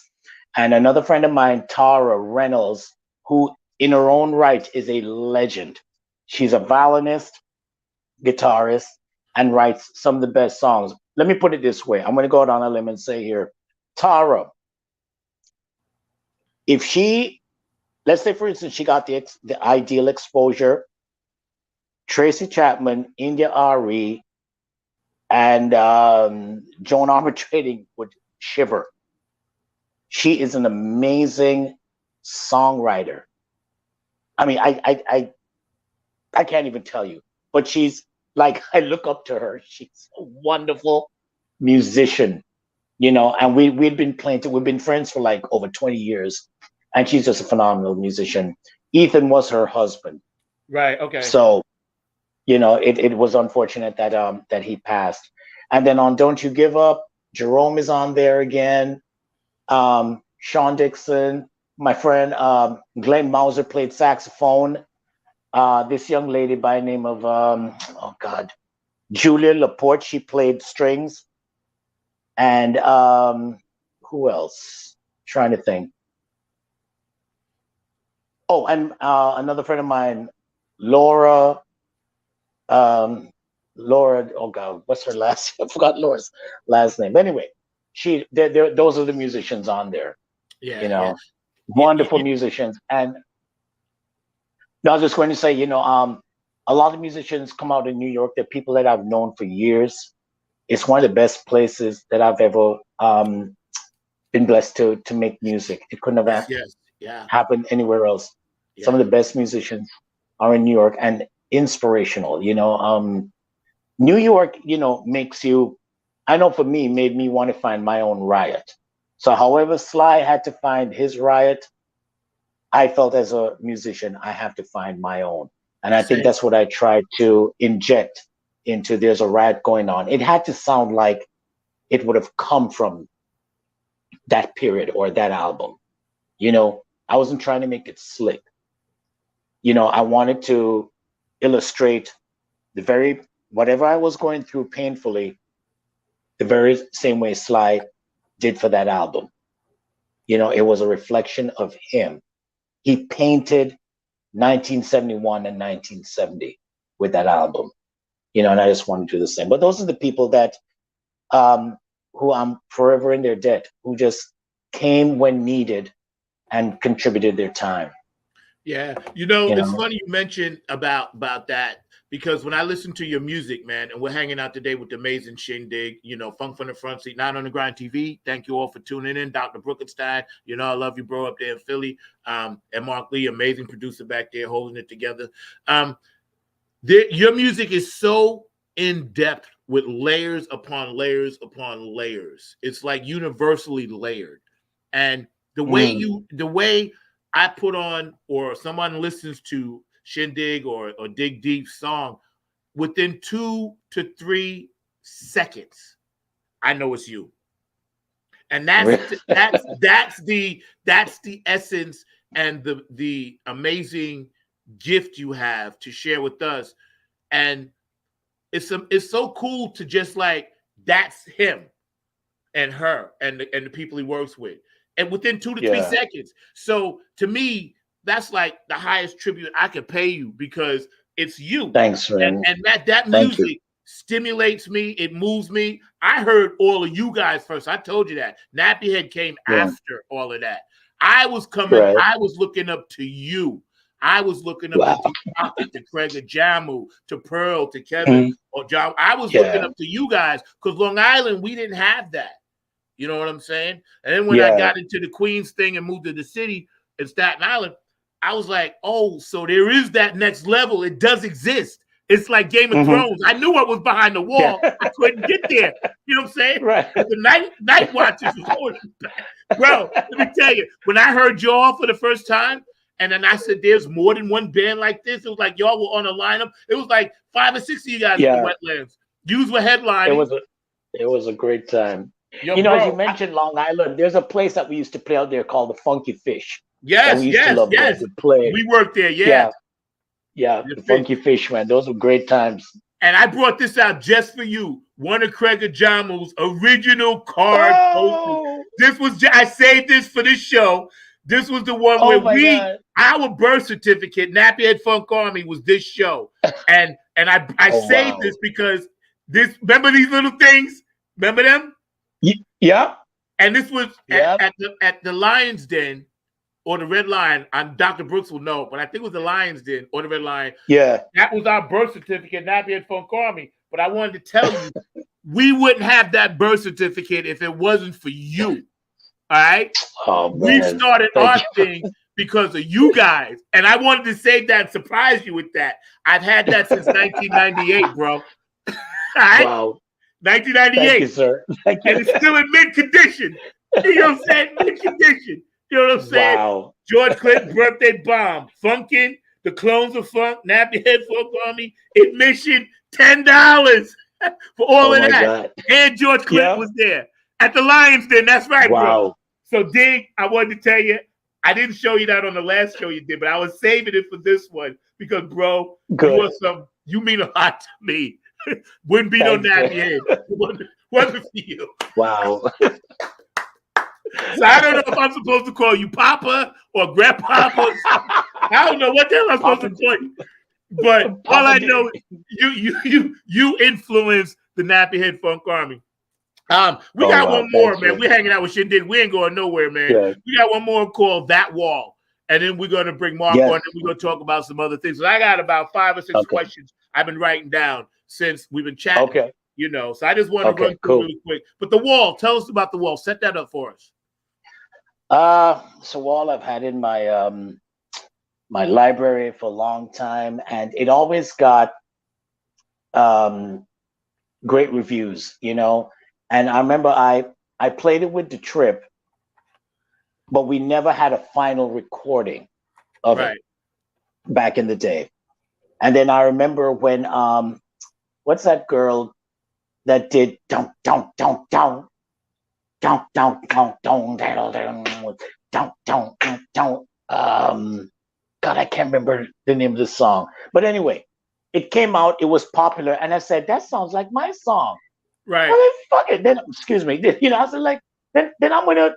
And another friend of mine, Tara Reynolds, who in her own right is a legend. She's a violinist, guitarist, and writes some of the best songs. Let me put it this way. I'm going to go out on a limb and say here, Tara, if she, let's say, for instance, she got the ideal exposure, Tracy Chapman, India RE, and Joan Armatrading would shiver. She is an amazing songwriter. I mean, I can't even tell you, but she's like, I look up to her. She's a wonderful musician, and we've been friends for like over 20 years, and she's just a phenomenal musician. Ethan was her husband. Right. Okay. So, it was unfortunate that he passed. And then on Don't You Give Up, Jerome is on there again. Sean Dixon, my friend Glenn Mauser played saxophone. This young lady by the name of Julia Laporte, she played strings. And who else? Trying to think. Oh, and another friend of mine, Laura. Oh God, what's her last? I forgot Laura's last name. Anyway, those are the musicians on there. Yeah, wonderful musicians. And I was just going to say, a lot of musicians come out in New York. They're people that I've known for years. It's one of the best places that I've ever been blessed to make music. It couldn't have happened anywhere else. Yeah. Some of the best musicians are in New York, and inspirational. New York, makes you, I know for me, made me want to find my own riot. So however Sly had to find his riot, I felt as a musician, I have to find my own. And I think that's what I tried to inject into There's a Riot Going On. It had to sound like it would have come from that period or that album. I wasn't trying to make it slick. I wanted to illustrate whatever I was going through painfully, the very same way Sly did for that album. It was a reflection of him. He painted 1971 and 1970 with that album, and I just want to do the same. But those are the people that who I'm forever in their debt, who just came when needed and contributed their time. Yeah, it's funny you mentioned about that because when I listen to your music, man, and we're hanging out today with the amazing Shynn Digg, you know, Funk from the Front Seat, Not on the Grind TV. Thank you all for tuning in. Dr. Brookenstein, you know, I love you, bro, up there in Philly. And Mark Lee, amazing producer back there holding it together. Your music is so in depth with layers upon layers upon layers. It's like universally layered. And the way I put on, or someone listens to Shynn Digg or Dig Deep song, within 2 to 3 seconds, I know it's you. And that's the essence and the amazing gift you have to share with us. And it's so cool to just like, that's him and her and the people he works with, and within 2 to 3 seconds. So to me, that's like the highest tribute I could pay you, because it's you. Thanks, man. And that music stimulates me. It moves me. I heard all of you guys first. I told you that. Nappy Head came after all of that. I was coming. Right. I was looking up to you. I was looking up to Pocket, to Craig Jamu, to Pearl, to Kevin, or John. I was looking up to you guys, because Long Island, we didn't have that. You know what I'm saying? And then when I got into the Queens thing and moved to the city in Staten Island, I was like, oh, so there is that next level. It does exist. It's like Game of Thrones. I knew what was behind the wall. I couldn't get there. You know what I'm saying? Right. The night watches was holding back. Bro, let me tell you, when I heard y'all for the first time, and then I said, there's more than one band like this. It was like y'all were on a lineup. It was like 5 or 6 of you guys in the Wetlands. Yous were headlining. It was a great time. Yo, you know, bro, as you mentioned Long Island, there's a place that we used to play out there called the Funky Fish. Yes, we used to love to play. We worked there, Yeah, the Funky Fish, man. Those were great times. And I brought this out just for you. One of Craig Jamu's original card posters. This was, I saved this for this show. This was the one where our birth certificate, Nappy Head Funk Army, was this show. And I saved this because remember these little things? Remember them? Yeah. And this was at the Lion's Den, or the Red Lion. Dr. Brooks will know, but I think it was the Lion's Den or the Red Lion. Yeah. That was our birth certificate, Nappy Head Funk Army. But I wanted to tell you, we wouldn't have that birth certificate if it wasn't for you. All right? Oh, we started our thing because of you guys. And I wanted to say that and surprise you with that. I've had that since 1998, bro. All right? Wow. 1998. Thank you, sir. Thank you. And it's still in mid condition. You know what I'm saying? Mid condition. You know what I'm saying? Wow. George Clinton's birthday bomb. Funkin', the Clones of Funk, Nappy Head Funk Army, admission $10 for all of that. God. And George Clinton was there at the Lions Den. That's right, bro. So, Dig, I wanted to tell you, I didn't show you that on the last show you did, but I was saving it for this one because, bro, you mean a lot to me. Wouldn't be no Nappy Head. Wasn't for you. Wow. So I don't know if I'm supposed to call you Papa or Grandpapa. I don't know what the hell I'm supposed to call you. But all I know is you influenced the Nappy Head Funk Army. We got one more, man. We're hanging out with Shynn Digg. We ain't going nowhere, man. Yeah. We got one more called That Wall. And then we're going to bring Mark on, and we're going to talk about some other things. So I got about 5 or 6 questions I've been writing down since we've been chatting. Okay. You know, so I just want to run through really quick. But the wall, tell us about the wall. Set that up for us. So Wall I've had in my my library for a long time, and it always got great reviews, you know. And I remember I played it with the Trip, but we never had a final recording of it back in the day. And then I remember when what's that girl that did don't God, I can't remember the name of the song. But anyway, it came out, it was popular, and I said, that sounds like my song. Right. I mean, fuck it. Then excuse me. You know, I said like then I'm gonna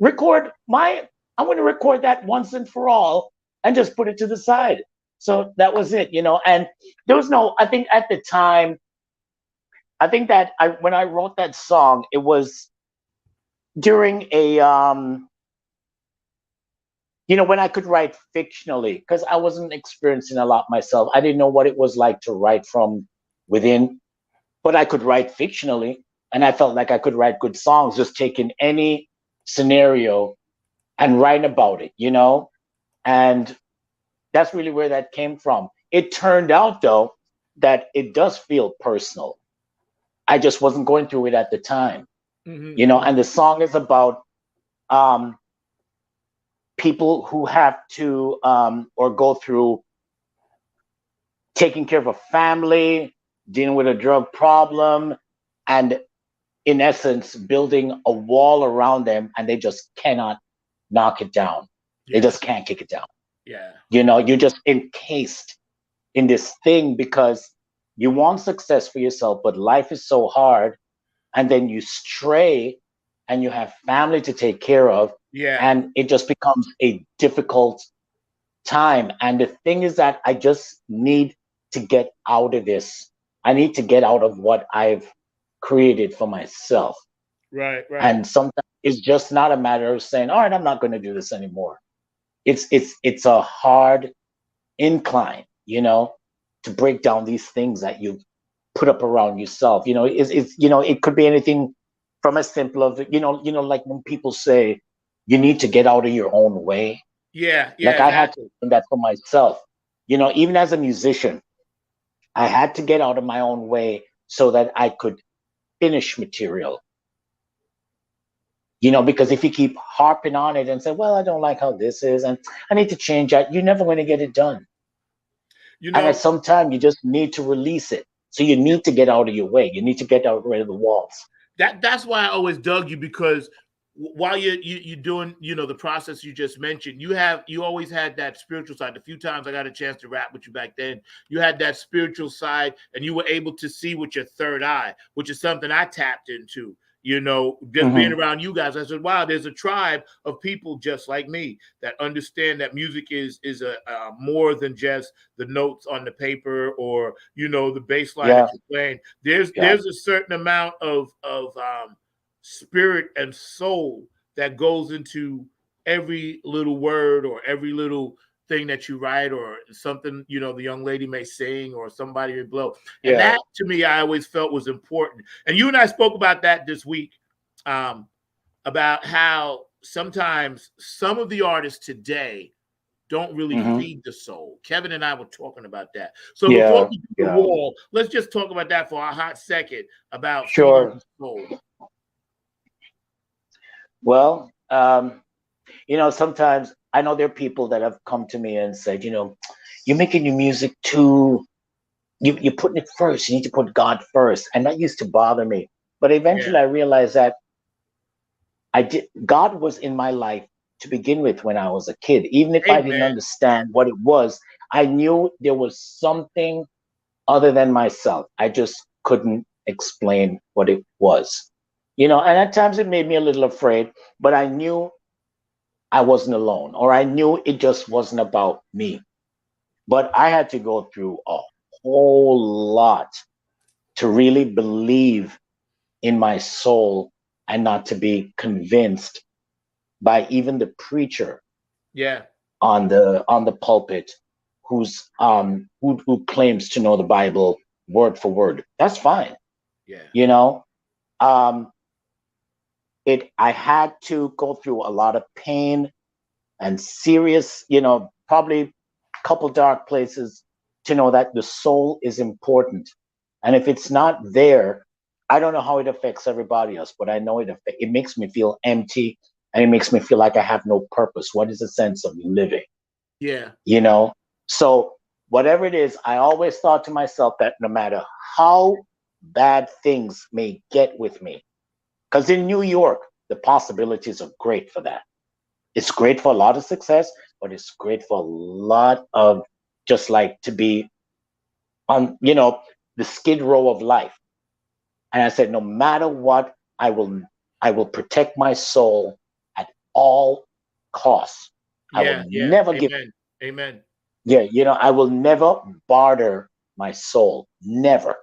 record that once and for all and just put it to the side. So that was it, you know. And there was I think at the time, I think that when I wrote that song, it was during a when I could write fictionally, because I wasn't experiencing a lot myself. I didn't know what it was like to write from within, but I could write fictionally. And I felt like I could write good songs, just taking any scenario and write about it, And that's really where that came from. It turned out, though, that it does feel personal. I just wasn't going through it at the time, and the song is about people who have to or go through taking care of a family, dealing with a drug problem, and in essence, building a wall around them, and they just cannot knock it down. They just can't kick it down. Yeah. You're just encased in this thing because you want success for yourself, but life is so hard. And then you stray and you have family to take care of. Yeah. And it just becomes a difficult time. And the thing is that I just need to get out of this. I need to get out of what I've created for myself. Right. And sometimes it's just not a matter of saying, all right, I'm not going to do this anymore. It's a hard incline, to break down these things that you put up around yourself. It could be anything from as simple as, like when people say you need to get out of your own way. Yeah. Like I had to learn that for myself. Even as a musician, I had to get out of my own way so that I could finish material. Because if you keep harping on it and say, well, I don't like how this is, and I need to change that, you're never going to get it done. And at some time, you just need to release it. So you need to get out of your way. You need to get out rid of the walls. That's why I always dug you, because while you're doing, the process you just mentioned, you always had that spiritual side. The few times I got a chance to rap with you back then, you had that spiritual side, and you were able to see with your third eye, which is something I tapped into. Just being around you guys, I said, wow, there's a tribe of people just like me that understand that music is a more than just the notes on the paper or, the bass line that you're playing. There's a certain amount of spirit and soul that goes into every little word or every little thing that you write or something, the young lady may sing or somebody may blow. And that, to me, I always felt was important. And you and I spoke about that this week, about how sometimes some of the artists today don't really feed the soul. Kevin and I were talking about that. So before we do the wall, let's just talk about that for a hot second, about feeding the soul. Well, sometimes I know there are people that have come to me and said, you're making your music you're putting it first. You need to put God first. And that used to bother me. But eventually I realized that God was in my life to begin with when I was a kid. Even if I didn't understand what it was, I knew there was something other than myself. I just couldn't explain what it was. And at times it made me a little afraid, but I knew I wasn't alone, or I knew it just wasn't about me. But I had to go through a whole lot to really believe in my soul and not to be convinced by even the preacher on the pulpit who claims to know the Bible word for word. That's fine. I had to go through a lot of pain and serious, probably a couple dark places to know that the soul is important. And if it's not there, I don't know how it affects everybody else, but I know it makes me feel empty, and it makes me feel like I have no purpose. What is the sense of living? So whatever it is, I always thought to myself that no matter how bad things may get with me, because in New York, the possibilities are great for that. It's great for a lot of success, but it's great for a lot of just like to be on, the skid row of life. And I said, no matter what, I will protect my soul at all costs. I will never give. Amen. Yeah, I will never barter my soul. Never.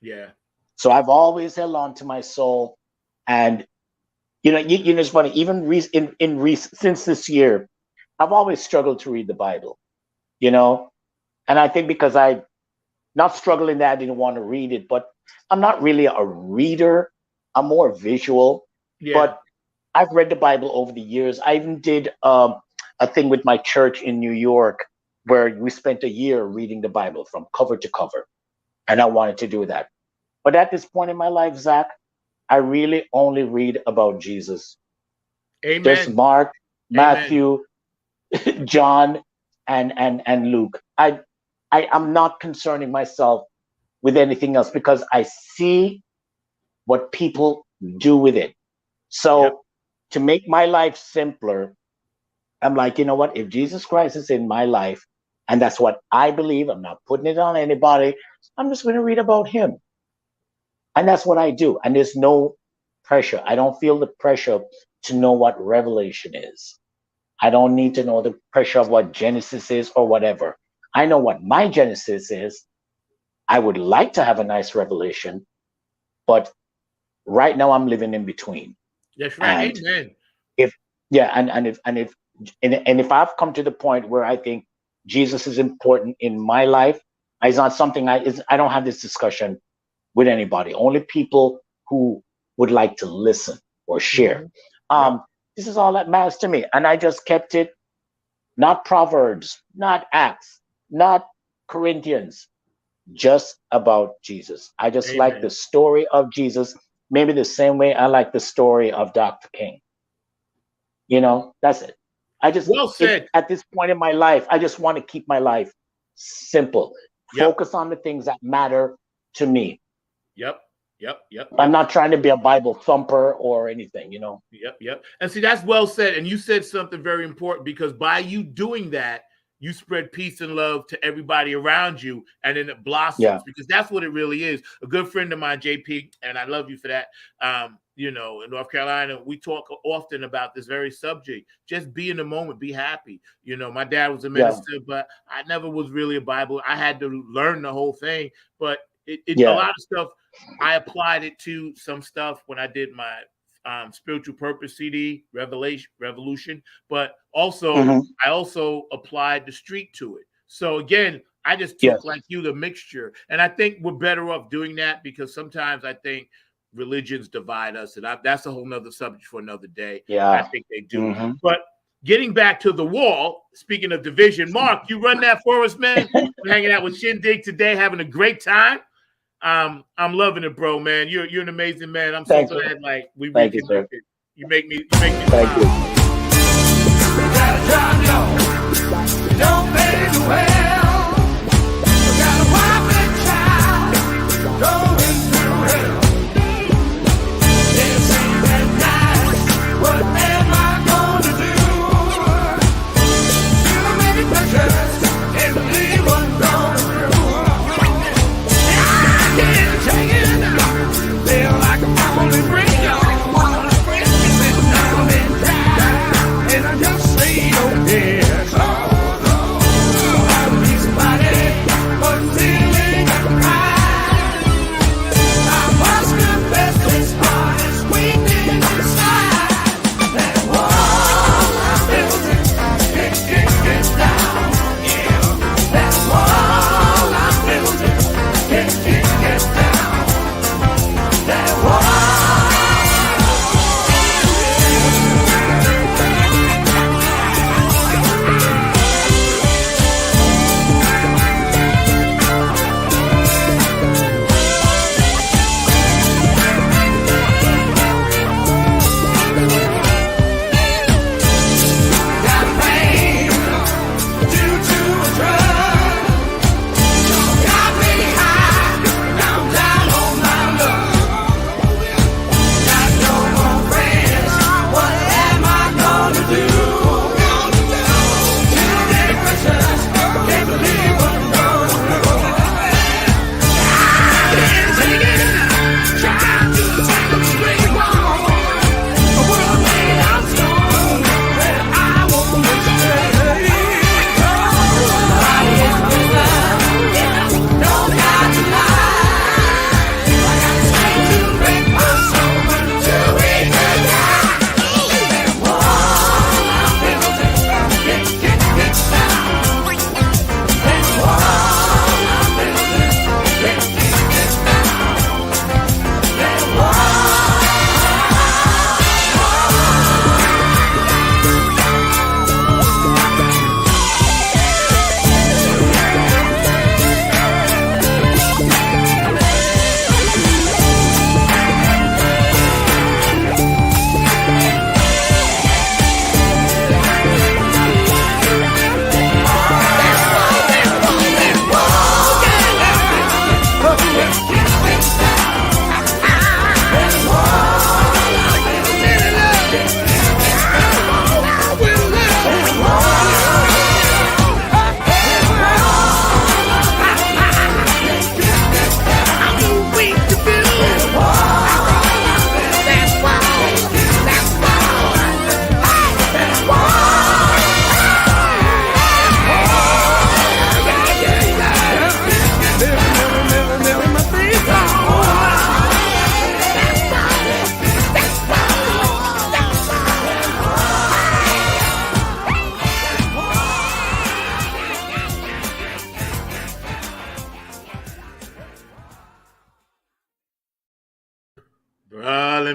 Yeah. So I've always held on to my soul. And it's funny, even since this year, I've always struggled to read the Bible, you know, and I think because I not struggling that I didn't want to read it, but I'm not really a reader. I'm more visual. Yeah. But I've read the Bible over the years. I even did a thing with my church in New York where we spent a year reading the Bible from cover to cover. And I wanted to do that. But at this point in my life, Zach, I really only read about Jesus. Amen. There's Mark, Amen. Matthew, John, and Luke. I'm not concerning myself with anything else because I see what people do with it. So Yep. to make my life simpler, I'm like, you know what? If Jesus Christ is in my life, and that's what I believe, I'm not putting it on anybody, I'm just going to read about him. And that's what I do. And there's no pressure. I don't feel the pressure to know what Revelation is. I don't need to know the pressure of what Genesis is or whatever. I know what my Genesis is. I would like to have a nice revelation, but right now I'm living in between. That's right. And Amen. If I've come to the point where I think Jesus is important in my life, it's not something I don't have this discussion with anybody. Only people who would like to listen or share. Mm-hmm. This is all that matters to me, and I just kept it. Not Proverbs, not Acts, not Corinthians, just about Jesus. I just Amen. like the story of Jesus, maybe the same way I like the story of Dr. King. You know, that's it. I just, well said. At this point in my life, I just want to keep my life simple. Yep. Focus on the things that matter to me. Yep. I'm not trying to be a Bible thumper or anything, you know. Yep. And see, that's well said. And you said something very important, because by you doing that, you spread peace and love to everybody around you, and then it blossoms, because that's what it really is. A good friend of mine, JP, and I love you for that. You know, in North Carolina, we talk often about this very subject. Just be in the moment, be happy. You know, my dad was a minister, but I never was really a Bible. I had to learn the whole thing, but a lot of stuff, I applied it to some stuff when I did my spiritual purpose CD, Revolution, but also I also applied the street to it. So again, I just took like you the mixture, and I think we're better off doing that, because sometimes I think religions divide us, and that's a whole nother subject for another day. I think they do. But getting back to the wall, speaking of division, Mark, you run that for us, man. We're hanging out with Shynn Digg today, having a great time. I'm loving it, bro, man. You're an amazing man. I'm so glad like we reconnected. You make me smile. Thank you. Don't pay the well. You got a wife and child going through hell. This ain't that nice. What am I gonna do? Too many pressures and leave one going through. I can't take it now. Feel like I'm only free, y'all. Sitting down and dry, and I just say, oh yes.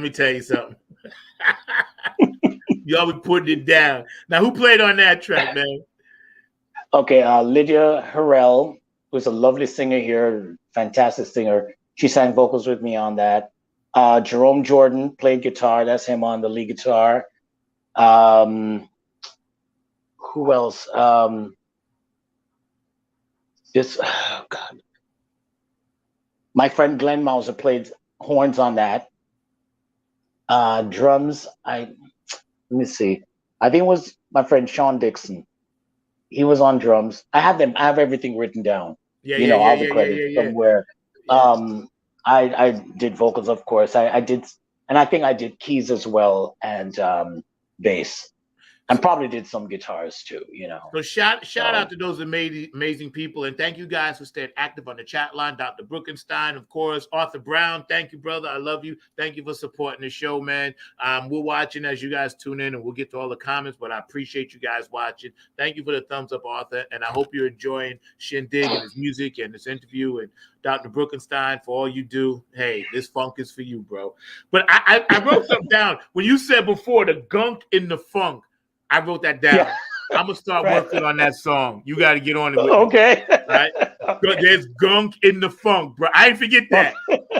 me tell you something. Y'all be putting it down. Now, who played on that track, man? Okay, Lydia Harrell, who's a lovely singer here, fantastic singer. She sang vocals with me on that. Jerome Jordan played guitar. That's him on the lead guitar. Who else? Oh God. My friend Glenn Mauser played horns on that. Drums, let me see. I think it was my friend Sean Dixon. He was on drums. I have everything written down. All the credits somewhere. I did vocals, of course. I did, and I think I did keys as well, and bass. And probably did some guitars too, So shout out to those amazing people, and thank you guys for staying active on the chat line. Dr. Bruckenstein, of course, Arthur Brown. Thank you, brother. I love you. Thank you for supporting the show, man. We're watching as you guys tune in, and we'll get to all the comments. But I appreciate you guys watching. Thank you for the thumbs up, Arthur, and I hope you're enjoying Shynn Digg and his music and this interview, and Dr. Bruckenstein for all you do. Hey, this funk is for you, bro. But I wrote something down when you said before the gunk in the funk. I wrote that down. Yeah. I'm gonna start working on that song. You got to get on it with me. Right? Okay. There's gunk in the funk, bro. I didn't forget that.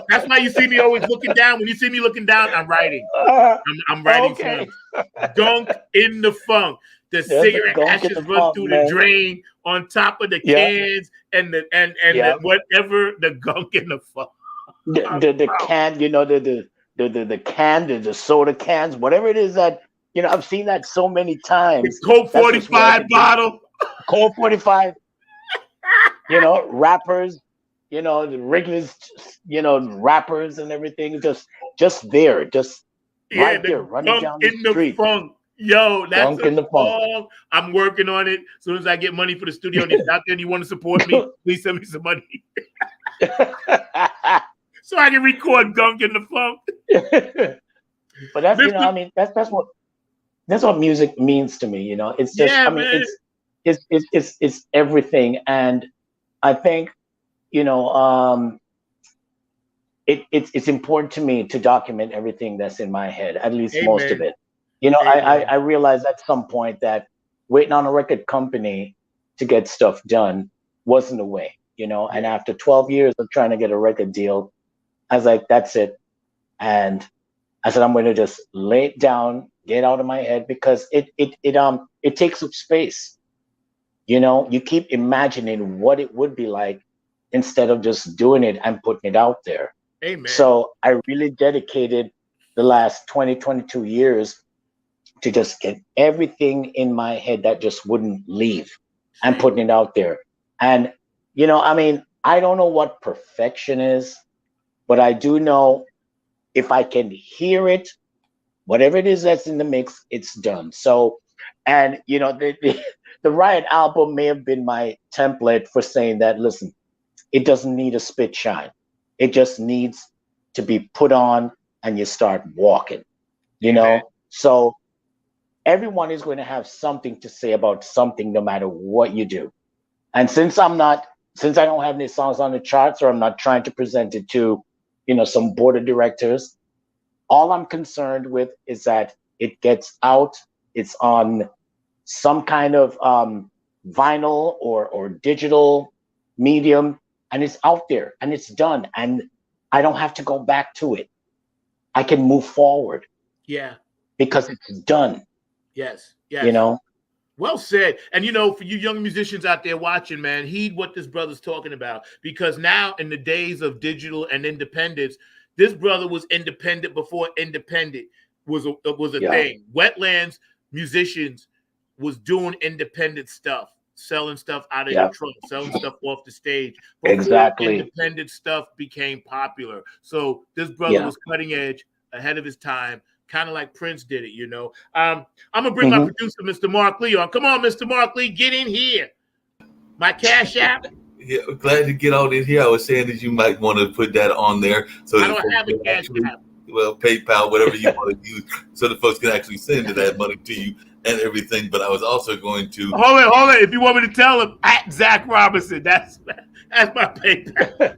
That's why you see me always looking down. When you see me looking down, I'm writing. I'm writing songs. Gunk in the funk. The cigarette ashes run through the drain on top of the cans and the whatever the gunk in the funk. The can, the can, the soda cans, whatever it is that. I've seen that so many times. The Colt 45 bottle. Colt 45. Rappers, the Wrigley's, rappers and everything. Just there. Right there, running down the street. Funk. Yo, that's a song. I'm working on it. As soon as I get money for the studio, and if out there and you want to support me, please send me some money. So I can record Gunk in the Funk. But that's that's what music means to me, It's just, it's everything, and I think, it's important to me to document everything that's in my head, at least most of it. I realized at some point that waiting on a record company to get stuff done wasn't the way, And after 12 years of trying to get a record deal, I was like, that's it, and I said, I'm going to just lay it down, get out of my head, because it takes up space. You keep imagining what it would be like instead of just doing it and putting it out there. Amen. So I really dedicated the last 22 years to just get everything in my head that just wouldn't leave and putting it out there. And, I don't know what perfection is, but I do know if I can hear it, whatever it is that's in the mix, it's done. So, and the Riot album may have been my template for saying that, listen, it doesn't need a spit shine. It just needs to be put on and you start walking, So everyone is going to have something to say about something no matter what you do. And since I don't have any songs on the charts, or I'm not trying to present it to some board of directors, all I'm concerned with is that it gets out, it's on some kind of vinyl or digital medium, and it's out there and it's done. And I don't have to go back to it. I can move forward. Yeah. Because it's done. Yes. Well said. And, for you young musicians out there watching, man, heed what this brother's talking about. Because now in the days of digital and independence, this brother was independent before independent was a thing. Wetlands musicians was doing independent stuff, selling stuff out of your trunk, selling stuff off the stage. Before independent stuff became popular. So this brother was cutting edge, ahead of his time. Kind of like Prince did it, I'm gonna bring my producer, Mr. Mark Lee, on. Come on, Mr. Mark Lee, get in here. My Cash App. Yeah, glad to get all in here. I was saying that you might want to put that on there, so I don't have a Cash App. Well, PayPal, whatever you want to use, so the folks can actually send that money to you and everything. But I was also going to hold on. If you want me to tell him, at Zach Robinson, that's my PayPal.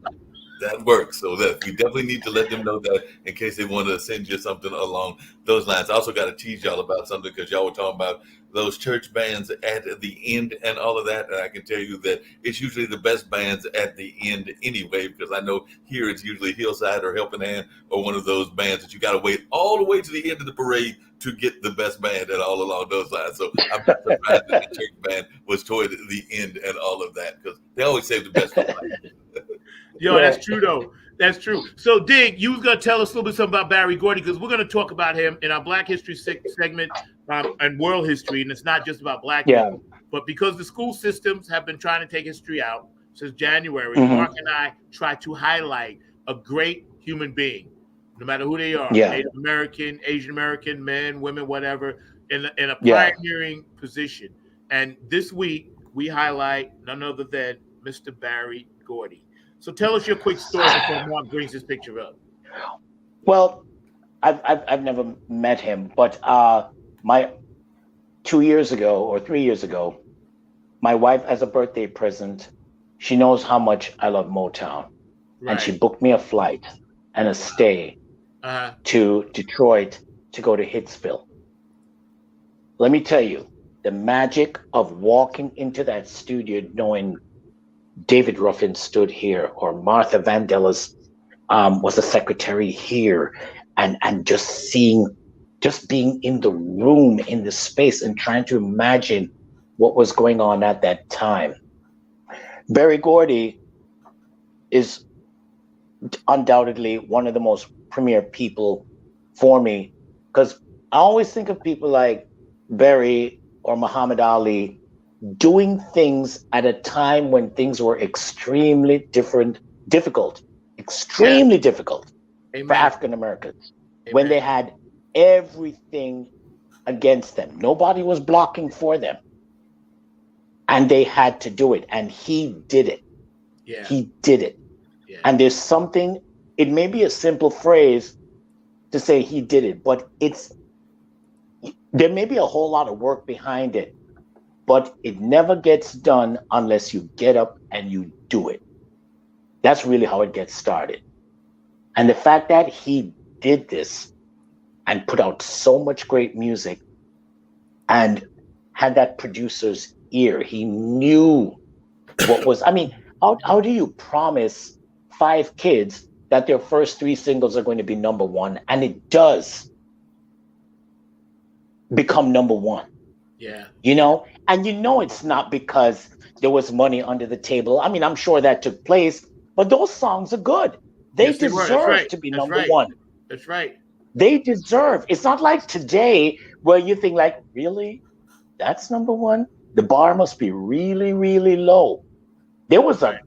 That works. So that we definitely need to let them know that in case they want to send you something along those lines. I also got to tease y'all about something because y'all were talking about those church bands at the end and all of that. And I can tell you that it's usually the best bands at the end anyway, because I know here it's usually Hillside or Helping Hand or one of those bands that you got to wait all the way to the end of the parade to get the best band and all along those lines. So I'm not surprised that the church band was toward the end and all of that, because they always save the best for last. Yo, that's true though. That's true. So, Dig, you was gonna tell us a little bit something about Barry Gordy, because we're gonna talk about him in our Black History segment and world history, and it's not just about Black people, but because the school systems have been trying to take history out since January. Mark and I try to highlight a great human being, no matter who they are, Native American, Asian American, men, women, whatever, in a pioneering position. And this week we highlight none other than Mr. Barry Gordy. So tell us your quick story before Mark brings this picture up. Well, I've never met him, but my 2 years ago or 3 years ago, my wife, as a birthday present, she knows how much I love Motown, and she booked me a flight and a stay to Detroit to go to Hitsville. Let me tell you, the magic of walking into that studio knowing David Ruffin stood here, or Martha Vandellas was a secretary here, and just being in the room, in the space, and trying to imagine what was going on at that time. Barry Gordy is undoubtedly one of the most premier people for me, because I always think of people like Barry or Muhammad Ali doing things at a time when things were extremely difficult for African Americans, when they had everything against them. Nobody was blocking for them, and they had to do it, and he did it. He did it. And there's something, it may be a simple phrase to say he did it, but there may be a whole lot of work behind it, but it never gets done unless you get up and you do it. That's really how it gets started. And the fact that he did this and put out so much great music and had that producer's ear, he knew what was, I mean, how do you promise 5 kids that their first 3 singles are going to be number 1, and it does become number 1? You know, and you know it's not because there was money under the table. I mean, I'm sure that took place, but those songs are good. They deserve to be number 1. That's right. They deserve. It's not like today where you think like, really? That's number 1? The bar must be really, really low. There was a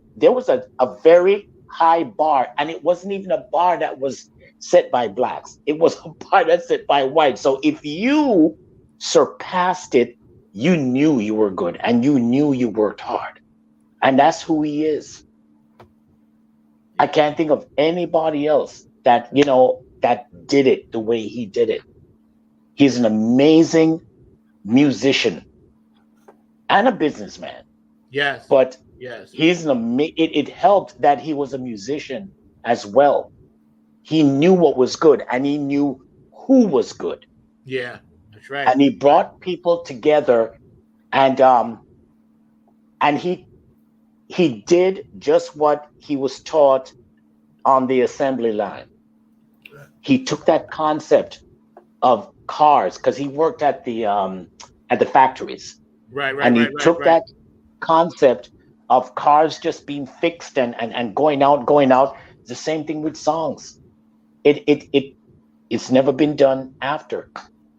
very high bar, and it wasn't even a bar that was set by blacks. It was a bar that's set by whites. So if you surpassed it, you knew you were good, and you knew you worked hard. And that's who he is. I can't think of anybody else that, you know, that did it the way he did it. He's an amazing musician and a businessman. But he's it helped that he was a musician as well. He knew what was good, and he knew who was good. That's right. And he brought people together, and he did just what he was taught on the assembly line. He took that concept of cars, because he worked at the factories. And he took that concept of cars just being fixed and going out. It's the same thing with songs. It's never been done after.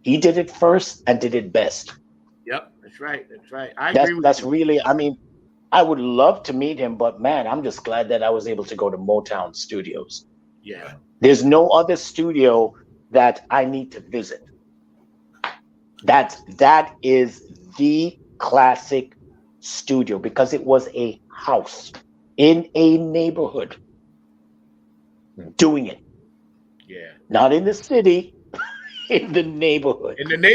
He did it first and did it best. That's right. I agree with that's you. really, I mean, I would love to meet him, but man, I'm just glad that I was able to go to Motown Studios. There's no other studio that I need to visit. That is the classic studio, because it was a house in a neighborhood doing it. Not in the city, in the neighborhood. And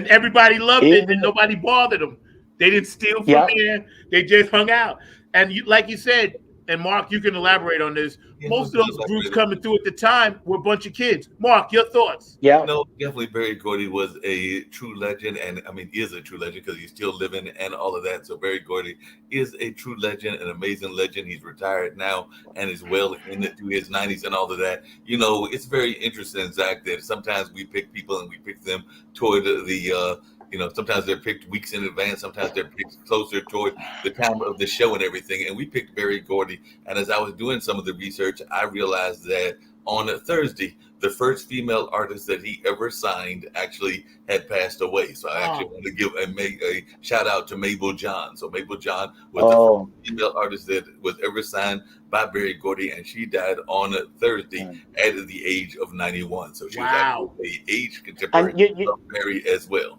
everybody loved it, and nobody bothered them. They didn't steal from there. They just hung out. And like you said, and Mark, you can elaborate on this. Yeah, Most of those like groups coming through at the time were a bunch of kids. Mark, your thoughts? Yeah. No, definitely Barry Gordy was a true legend, and I mean is a true legend because he's still living and all of that. So Barry Gordy is a true legend, an amazing legend. He's retired now and is well into his 90s and all of that. You know, it's very interesting, Zach, that sometimes we pick people and we pick them toward the you know, sometimes they're picked weeks in advance, sometimes they're picked closer toward the time of the show and everything. And we picked Barry Gordy. And as I was doing some of the research, I realized that on a Thursday, the first female artist that he ever signed actually had passed away. So I actually want to give a shout out to Mabel John. So Mabel John was the first female artist that was ever signed by Barry Gordy, and she died on a Thursday at the age of 91. So she was actually an age contemporary of Barry as well.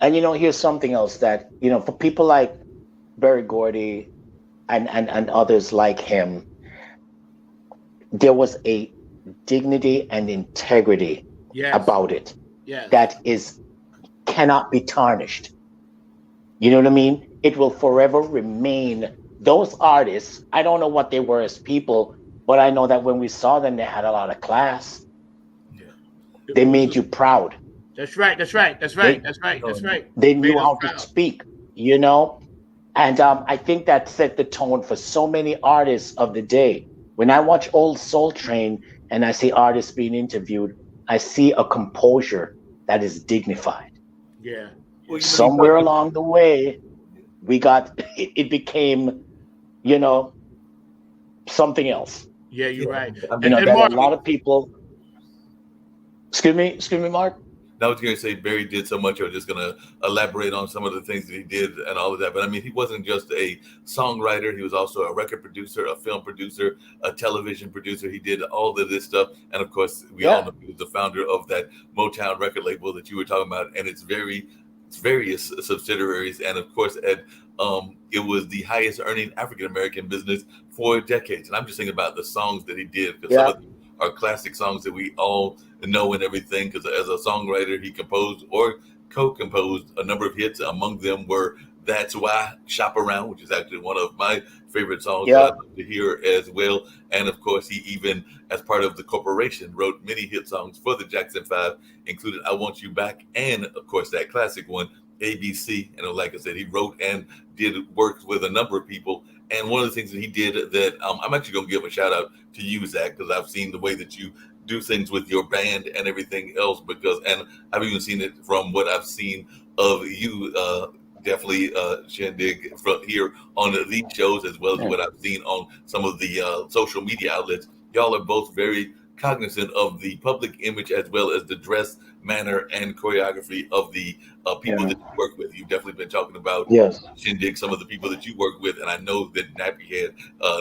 And you know, here's something else that, you know, for people like Barry Gordy and others like him, there was a dignity and integrity about it that cannot be tarnished. You know what I mean? It will forever remain. Those artists, I don't know what they were as people, but I know that when we saw them, they had a lot of class. Yeah. They made you proud. That's right. They knew how to speak, you know? And I think that set the tone for so many artists of the day. When I watch Old Soul Train and I see artists being interviewed, I see a composure that is dignified. Yeah. Somewhere along the way, we got, it became, you know, something else. Yeah, you're right. You know, that a lot of people, excuse me, Mark? I was going to say Barry did so much. I was just going to elaborate on some of the things that he did and all of that. But I mean, he wasn't just a songwriter. He was also a record producer, a film producer, a television producer. He did all of this stuff. And of course, we all know he was the founder of that Motown record label that you were talking about. And it's various subsidiaries. And of course, it was the highest earning African-American business for decades. And I'm just thinking about the songs that he did, because some of them are classic songs that we all know and everything, because as a songwriter, he composed or co-composed a number of hits. Among them were That's Why, Shop Around, which is actually one of my favorite songs that I love to hear as well. And of course, he even, as part of the corporation, wrote many hit songs for the Jackson 5, including I Want You Back, and of course, that classic one, ABC. And like I said, he wrote and did work with a number of people. And one of the things that he did that I'm actually going to give a shout out to you, Zach, because I've seen the way that you do things with your band and everything else, and I've even seen it from what I've seen of you, definitely Shynn Digg, from here on these shows, as well as what I've seen on some of the social media outlets. Y'all are both very cognizant of the public image as well as the dress, manner, and choreography of the people that you work with. You've definitely been talking about Shynn Digg, some of the people that you work with, and I know that Nappy Head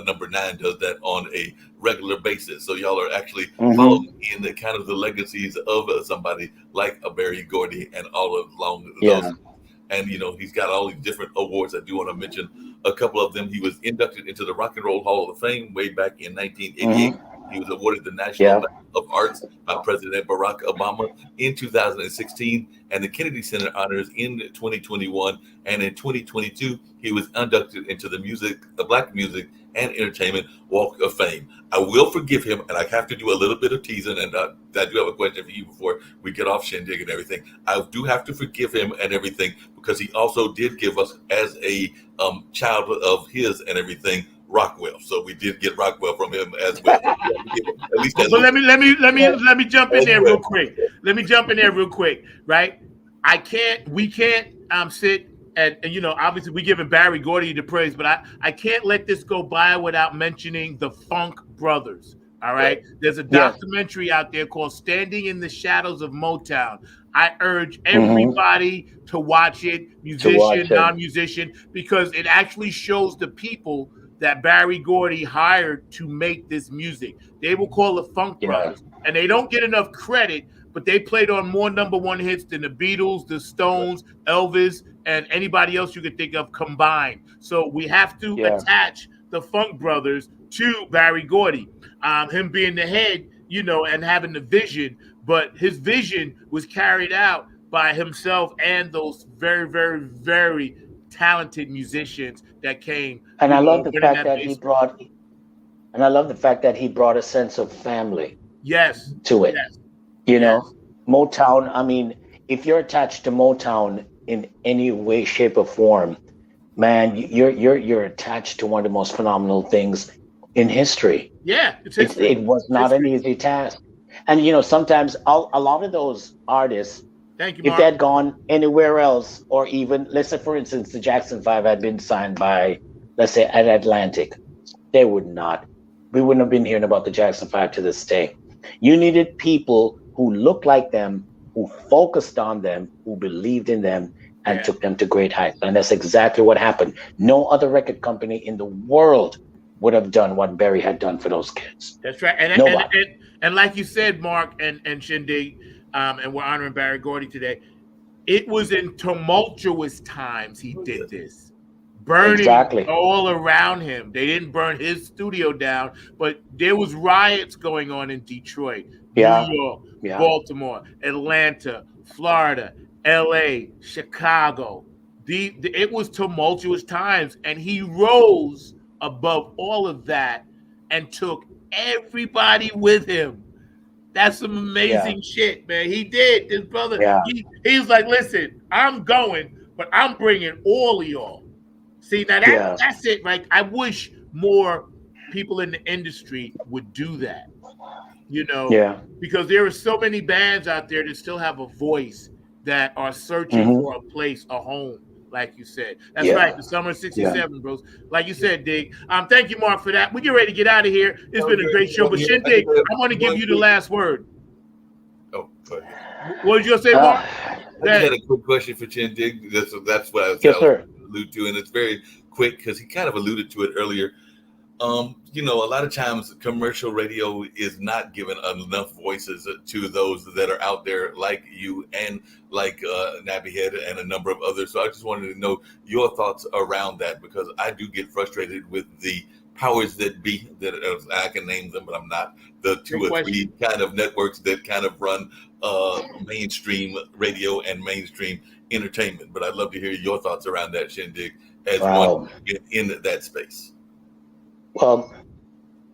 number 9 does that on a regular basis. So y'all are actually following in the kind of the legacies of somebody like a Barry Gordy and all along those. And you know, he's got all these different awards. I do want to mention a couple of them. He was inducted into the Rock and Roll Hall of Fame way back in 1988. He was awarded the National Medal of Arts by President Barack Obama in 2016, and the Kennedy Center honors in 2021. And in 2022, he was inducted into the Black Music and Entertainment Walk of Fame. I will forgive him, and I have to do a little bit of teasing, and I do have a question for you before we get off Shynn Digg and everything. I do have to forgive him and everything, because he also did give us, as a child of his and everything, Rockwell. So we did get Rockwell from him as well. At least but let me jump in there real quick. Let me jump in there real quick, right? We can't sit and you know, obviously we giving Barry Gordy the praise, but I can't let this go by without mentioning the Funk Brothers. All right. There's a documentary out there called Standing in the Shadows of Motown. I urge everybody to watch it, musician, non-musician, because it actually shows the people that Barry Gordy hired to make this music. They will call the Funk Brothers, and they don't get enough credit, but they played on more #1 hits than the Beatles, the Stones, Elvis, and anybody else you could think of combined. So we have to attach the Funk Brothers to Barry Gordy, him being the head, you know, and having the vision, but his vision was carried out by himself and those very, very, very talented musicians that came. And I love the winning fact that that bass. and I love the fact that he brought a sense of family Yes. to it. Yes. You Yes. know, Motown, I mean, if you're attached to Motown in any way, shape, or form, man, you're attached to one of the most phenomenal things in history. Yeah. It's history. It was not an easy task. And sometimes a lot of those artists, Thank you, if Mark. they had gone anywhere else, or even, let's say, for instance, the Jackson 5 had been signed by, let's say, at Atlantic, they would not. We wouldn't have been hearing about the Jackson 5 to this day. You needed people who looked like them, who focused on them, who believed in them, and took them to great heights. And that's exactly what happened. No other record company in the world would have done what Berry had done for those kids. That's right. And like you said, Mark and Shynn Digg, and we're honoring Barry Gordy today, it was in tumultuous times he did this. Burning all around him. They didn't burn his studio down, but there was riots going on in Detroit, New York, Baltimore, Atlanta, Florida, LA, Chicago. It was tumultuous times, and he rose above all of that and took everybody with him. That's some amazing shit, man. He did. This brother, he's like, listen, I'm going, but I'm bringing all of y'all. See, now that's it, right? I wish more people in the industry would do that, because there are so many bands out there that still have a voice, that are searching for a place, a home, like you said. That's right, the summer of 67, bros. Like you said, Digg. Thank you, Mark, for that. We get ready to get out of here. It's been a great show, but Shynn Digg, I want to give you the last word. Oh, go ahead. What did you say, Mark? I just had a quick question for Shynn Digg. That's what I was allude to, and it's very quick because he kind of alluded to it earlier. A lot of times commercial radio is not given enough voices to those that are out there like you and like Nappy Head and a number of others. So I just wanted to know your thoughts around that, because I do get frustrated with the powers that be, that I can name them, but I'm not, the two or three kind of networks that kind of run mainstream radio and mainstream entertainment. But I'd love to hear your thoughts around that, Shynn Digg, as one in that space. Well,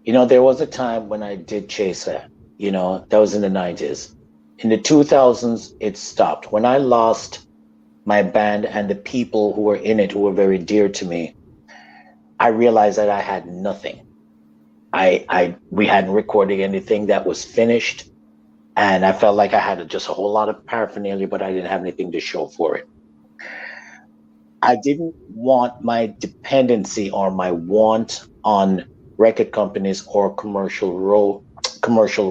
there was a time when I did chase that. That was in the 90s. In the 2000s, it stopped. When I lost my band and the people who were in it, who were very dear to me, I realized that I had nothing. We hadn't recorded anything that was finished, and I felt like I had just a whole lot of paraphernalia, but I didn't have anything to show for it. I didn't want my dependency or my want on record companies or commercial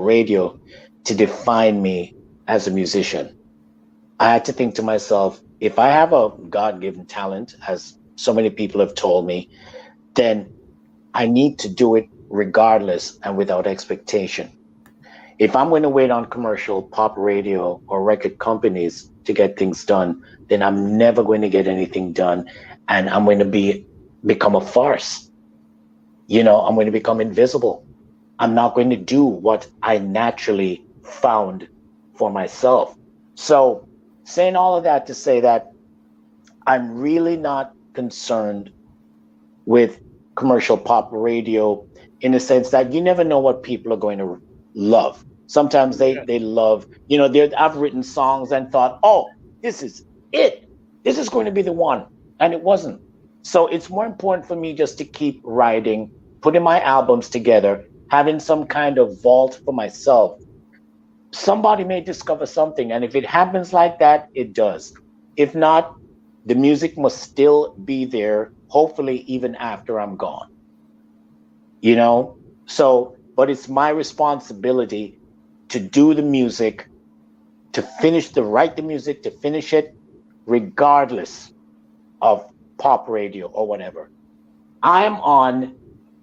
radio to define me as a musician. I had to think to myself, if I have a God-given talent, as so many people have told me, then I need to do it regardless and without expectation. If I'm going to wait on commercial pop radio or record companies to get things done, then I'm never going to get anything done, and I'm going to become a farce. I'm going to become invisible. I'm not going to do what I naturally found for myself. So, saying all of that to say that I'm really not concerned with commercial pop radio, in the sense that you never know what people are going to love. Sometimes they love, I've written songs and thought, oh, this is it. This is going to be the one. And it wasn't. So it's more important for me just to keep writing, putting my albums together, having some kind of vault for myself. Somebody may discover something. And if it happens like that, it does. If not, the music must still be there, hopefully even after I'm gone. So, but it's my responsibility to do the music, to write the music, to finish it, regardless of pop radio or whatever. I'm on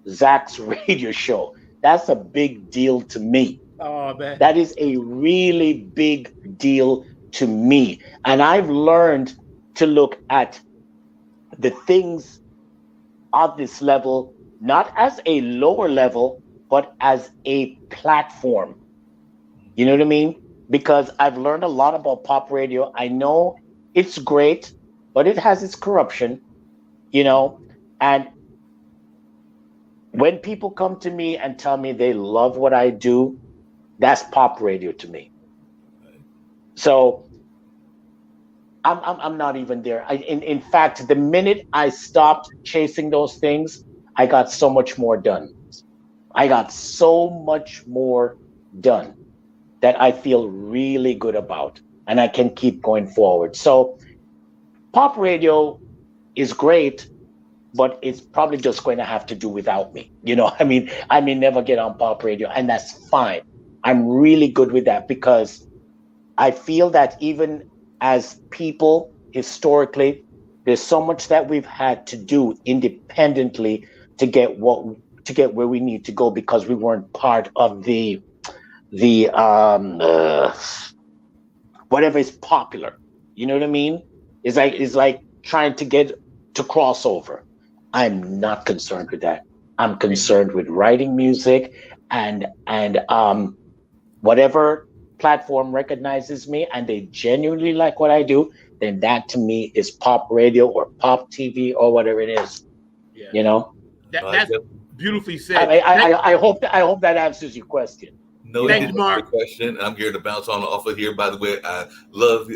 Zach's radio show. That's a big deal to me. Oh, man. That is a really big deal to me. And I've learned to look at the things of this level, not as a lower level, but as a platform. You know what I mean? Because I've learned a lot about pop radio. I know it's great, but it has its corruption. you know. And when people come to me and tell me they love what I do, that's pop radio to me. So I'm not even there. In fact, the minute I stopped chasing those things, I got so much more done. I got so much more done that I feel really good about, and I can keep going forward. So pop radio is great, but it's probably just going to have to do without me. You know, I mean, I may never get on pop radio, and that's fine. I'm really good with that because I feel that even as people historically, there's so much that we've had to do independently to get where we need to go because we weren't part of the whatever is popular. You know what I mean? It's like trying to get to crossover. I'm not concerned with that. I'm concerned with writing music and whatever platform recognizes me and they genuinely like what I do, then that to me is pop radio or pop TV or whatever it is. Yeah. You know? That's beautifully said. I hope that answers your question. No, Thank you, Mark. Question. I'm here to bounce on off of here. By the way, I love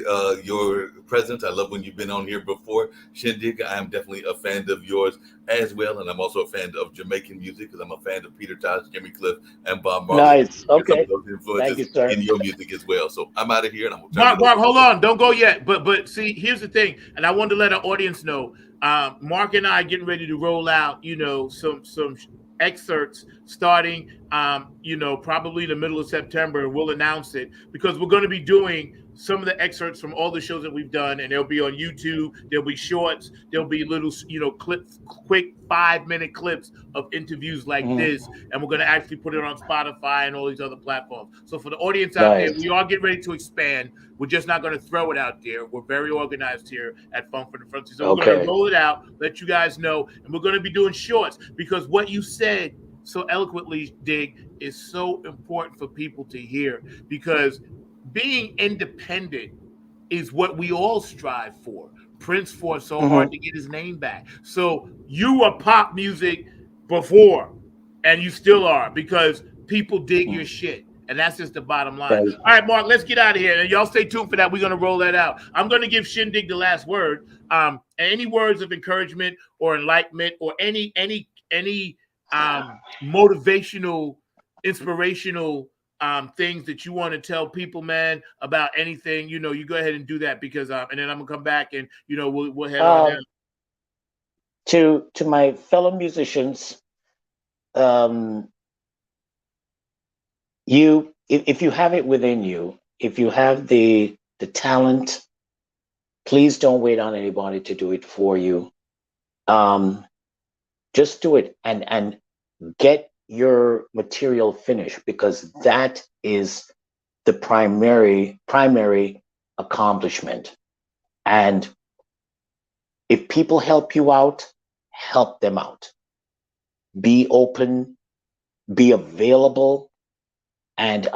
your presence. I love when you've been on here before. Shynn Digg, I am definitely a fan of yours as well, and I'm also a fan of Jamaican music because I'm a fan of Peter Tosh, Jimmy Cliff, and Bob Marley. Nice. Okay. Those influences Thank you, sir. in your music as well. So I'm out of here, and I'm Mark, hold on, don't go yet. But see, here's the thing, and I wanted to let our audience know. Mark and I are getting ready to roll out, some excerpts starting, probably in the middle of September. We'll announce it because we're going to be doing some of the excerpts from all the shows that we've done, and they'll be on YouTube. There'll be shorts. There'll be little, clips, quick 5-minute clips of interviews like this, and we're going to actually put it on Spotify and all these other platforms. So for the audience out there, we are getting ready to expand. We're just not going to throw it out there. We're very organized here at Funk from the Front. So we're going to roll it out, let you guys know, and we're going to be doing shorts because what you said so eloquently, Dig, is so important for people to hear because being independent is what we all strive for. Prince fought so hard to get his name back. So you were pop music before, and you still are because people dig your shit. And that's just the bottom line. All right, Mark, let's get out of here. And y'all stay tuned for that. We're going to roll that out. I'm going to give Shynn Digg the last word. Any words of encouragement or enlightenment or any motivational, inspirational things that you want to tell people, man, about anything, you go ahead and do that because and then I'm gonna come back and we'll head on down. To my fellow musicians, if you have it within you, if you have the talent, please don't wait on anybody to do it for you. Just do it and get your material finished because that is the primary accomplishment. And if people help you out, help them out. Be open, be available, and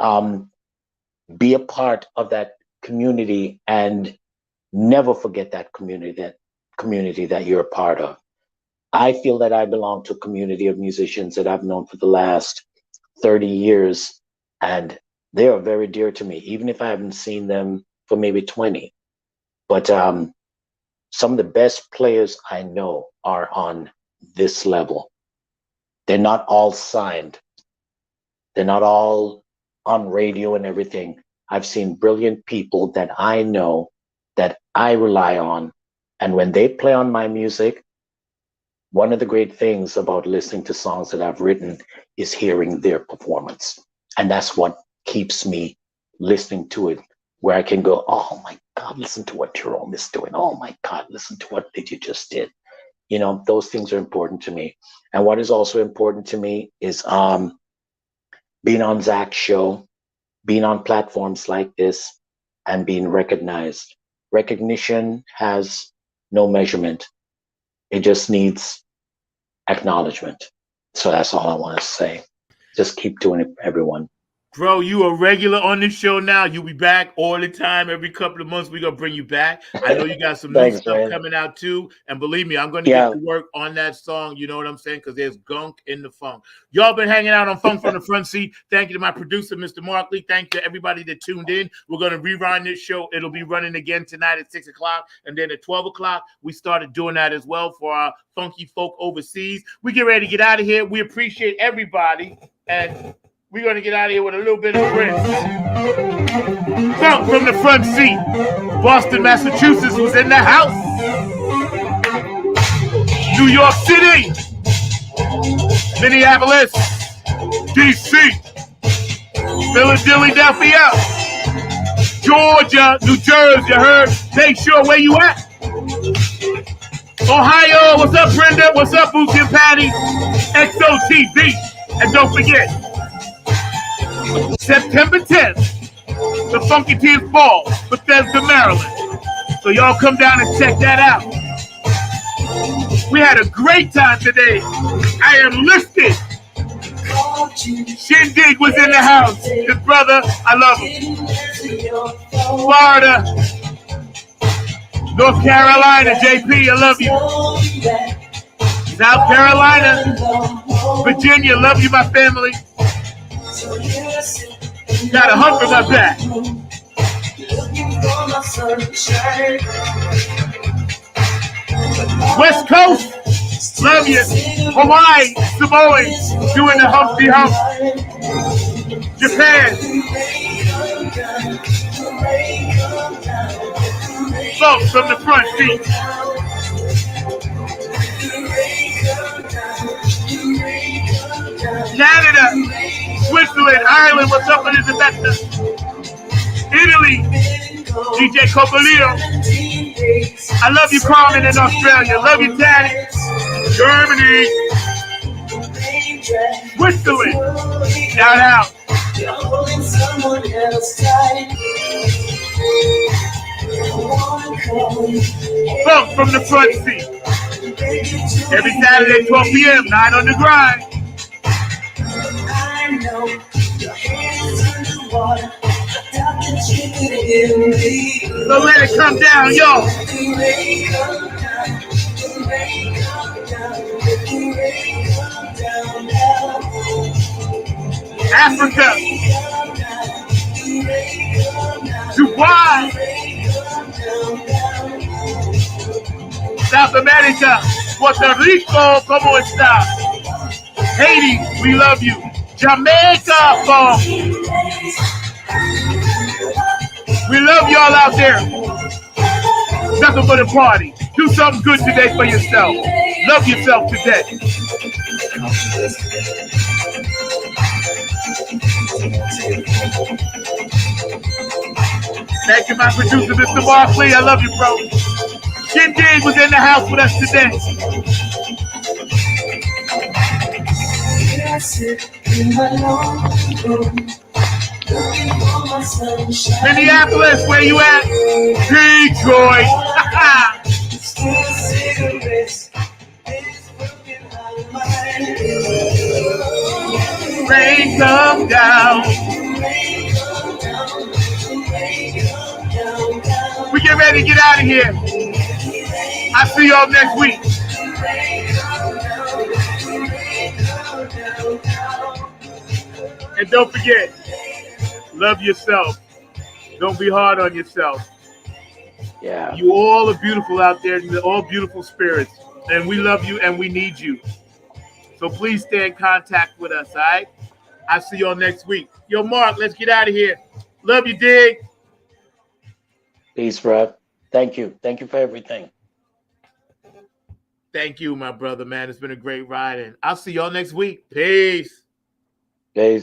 be a part of that community and never forget that community that you're a part of. I feel that I belong to a community of musicians that I've known for the last 30 years, and they are very dear to me, even if I haven't seen them for maybe 20. But some of the best players I know are on this level. They're not all signed. They're not all on radio and everything. I've seen brilliant people that I know that I rely on, and when they play on my music, one of the great things about listening to songs that I've written is hearing their performance. And that's what keeps me listening to it, where I can go, oh my God, listen to what Jerome is doing. Oh my God, listen to what you just did. Those things are important to me. And what is also important to me is being on Zach's show, being on platforms like this, and being recognized. Recognition has no measurement. It just needs acknowledgement. So that's all I want to say. Just keep doing it, everyone. Bro, you a regular on this show now. You'll be back all the time. Every couple of months, we're going to bring you back. I know you got some new Thanks, stuff man. coming out too. And believe me, I'm going to get to work on that song. You know what I'm saying? Because there's gunk in the funk. Y'all been hanging out on Funk from the Front Seat. Thank you to my producer, Mr. Markley. Thank you to everybody that tuned in. We're going to rerun this show. It'll be running again tonight at 6 o'clock. And then at 12 o'clock, we started doing that as well for our funky folk overseas. We get ready to get out of here. We appreciate everybody. And we're going to get out of here with a little bit of Prince. Funk from the Front Seat. Boston, Massachusetts was in the house. New York City. Minneapolis. D.C. Philadelphia. Georgia. New Jersey. You heard? Make sure where you at. Ohio. What's up, Brenda? What's up, Boosie and Patty? XOTV. And don't forget, September 10th, the Funky Tears Ball, Bethesda, Maryland. So y'all come down and check that out. We had a great time today. I am lifted. Shynn Digg was in the house. His brother, I love him. Florida, North Carolina, JP, I love you. South Carolina, Virginia, love you, my family. Got a hump in my back. West Coast, love you. Hawaii, Samoa, doing the Humpty Hump. Japan. Folks from the Front Seat. Canada, Switzerland, Ireland, what's up, Elizabeth? Italy, DJ Copolio. I love you, Carmen, in Australia. Love you, Daddy. Germany, Switzerland, shout out. Funk from the Front Seat. Every Saturday, 12 p.m., 9 on the grind. I know your hands underwater. So let it come down, yo. Africa. Dubai. South America. Puerto Rico, ¿cómo está? Haiti, we love you. Jamaica, folks. We love y'all out there. Nothing but a party. Do something good today for yourself. Love yourself today. Thank you, my producer, Mr. Markley. I love you, bro. Shynn Digg was in the house with us today. Minneapolis, where you at? Detroit. Rain come down. We get ready to get out of here. I'll see y'all next week. And don't forget, love yourself. Don't be hard on yourself. Yeah. You all are beautiful out there. You're all beautiful spirits. And we love you and we need you. So please stay in contact with us, all right? I'll see y'all next week. Yo, Mark, let's get out of here. Love you, Dig. Peace, bro. Thank you. Thank you for everything. Thank you, my brother, man. It's been a great ride. And I'll see y'all next week. Peace. Peace.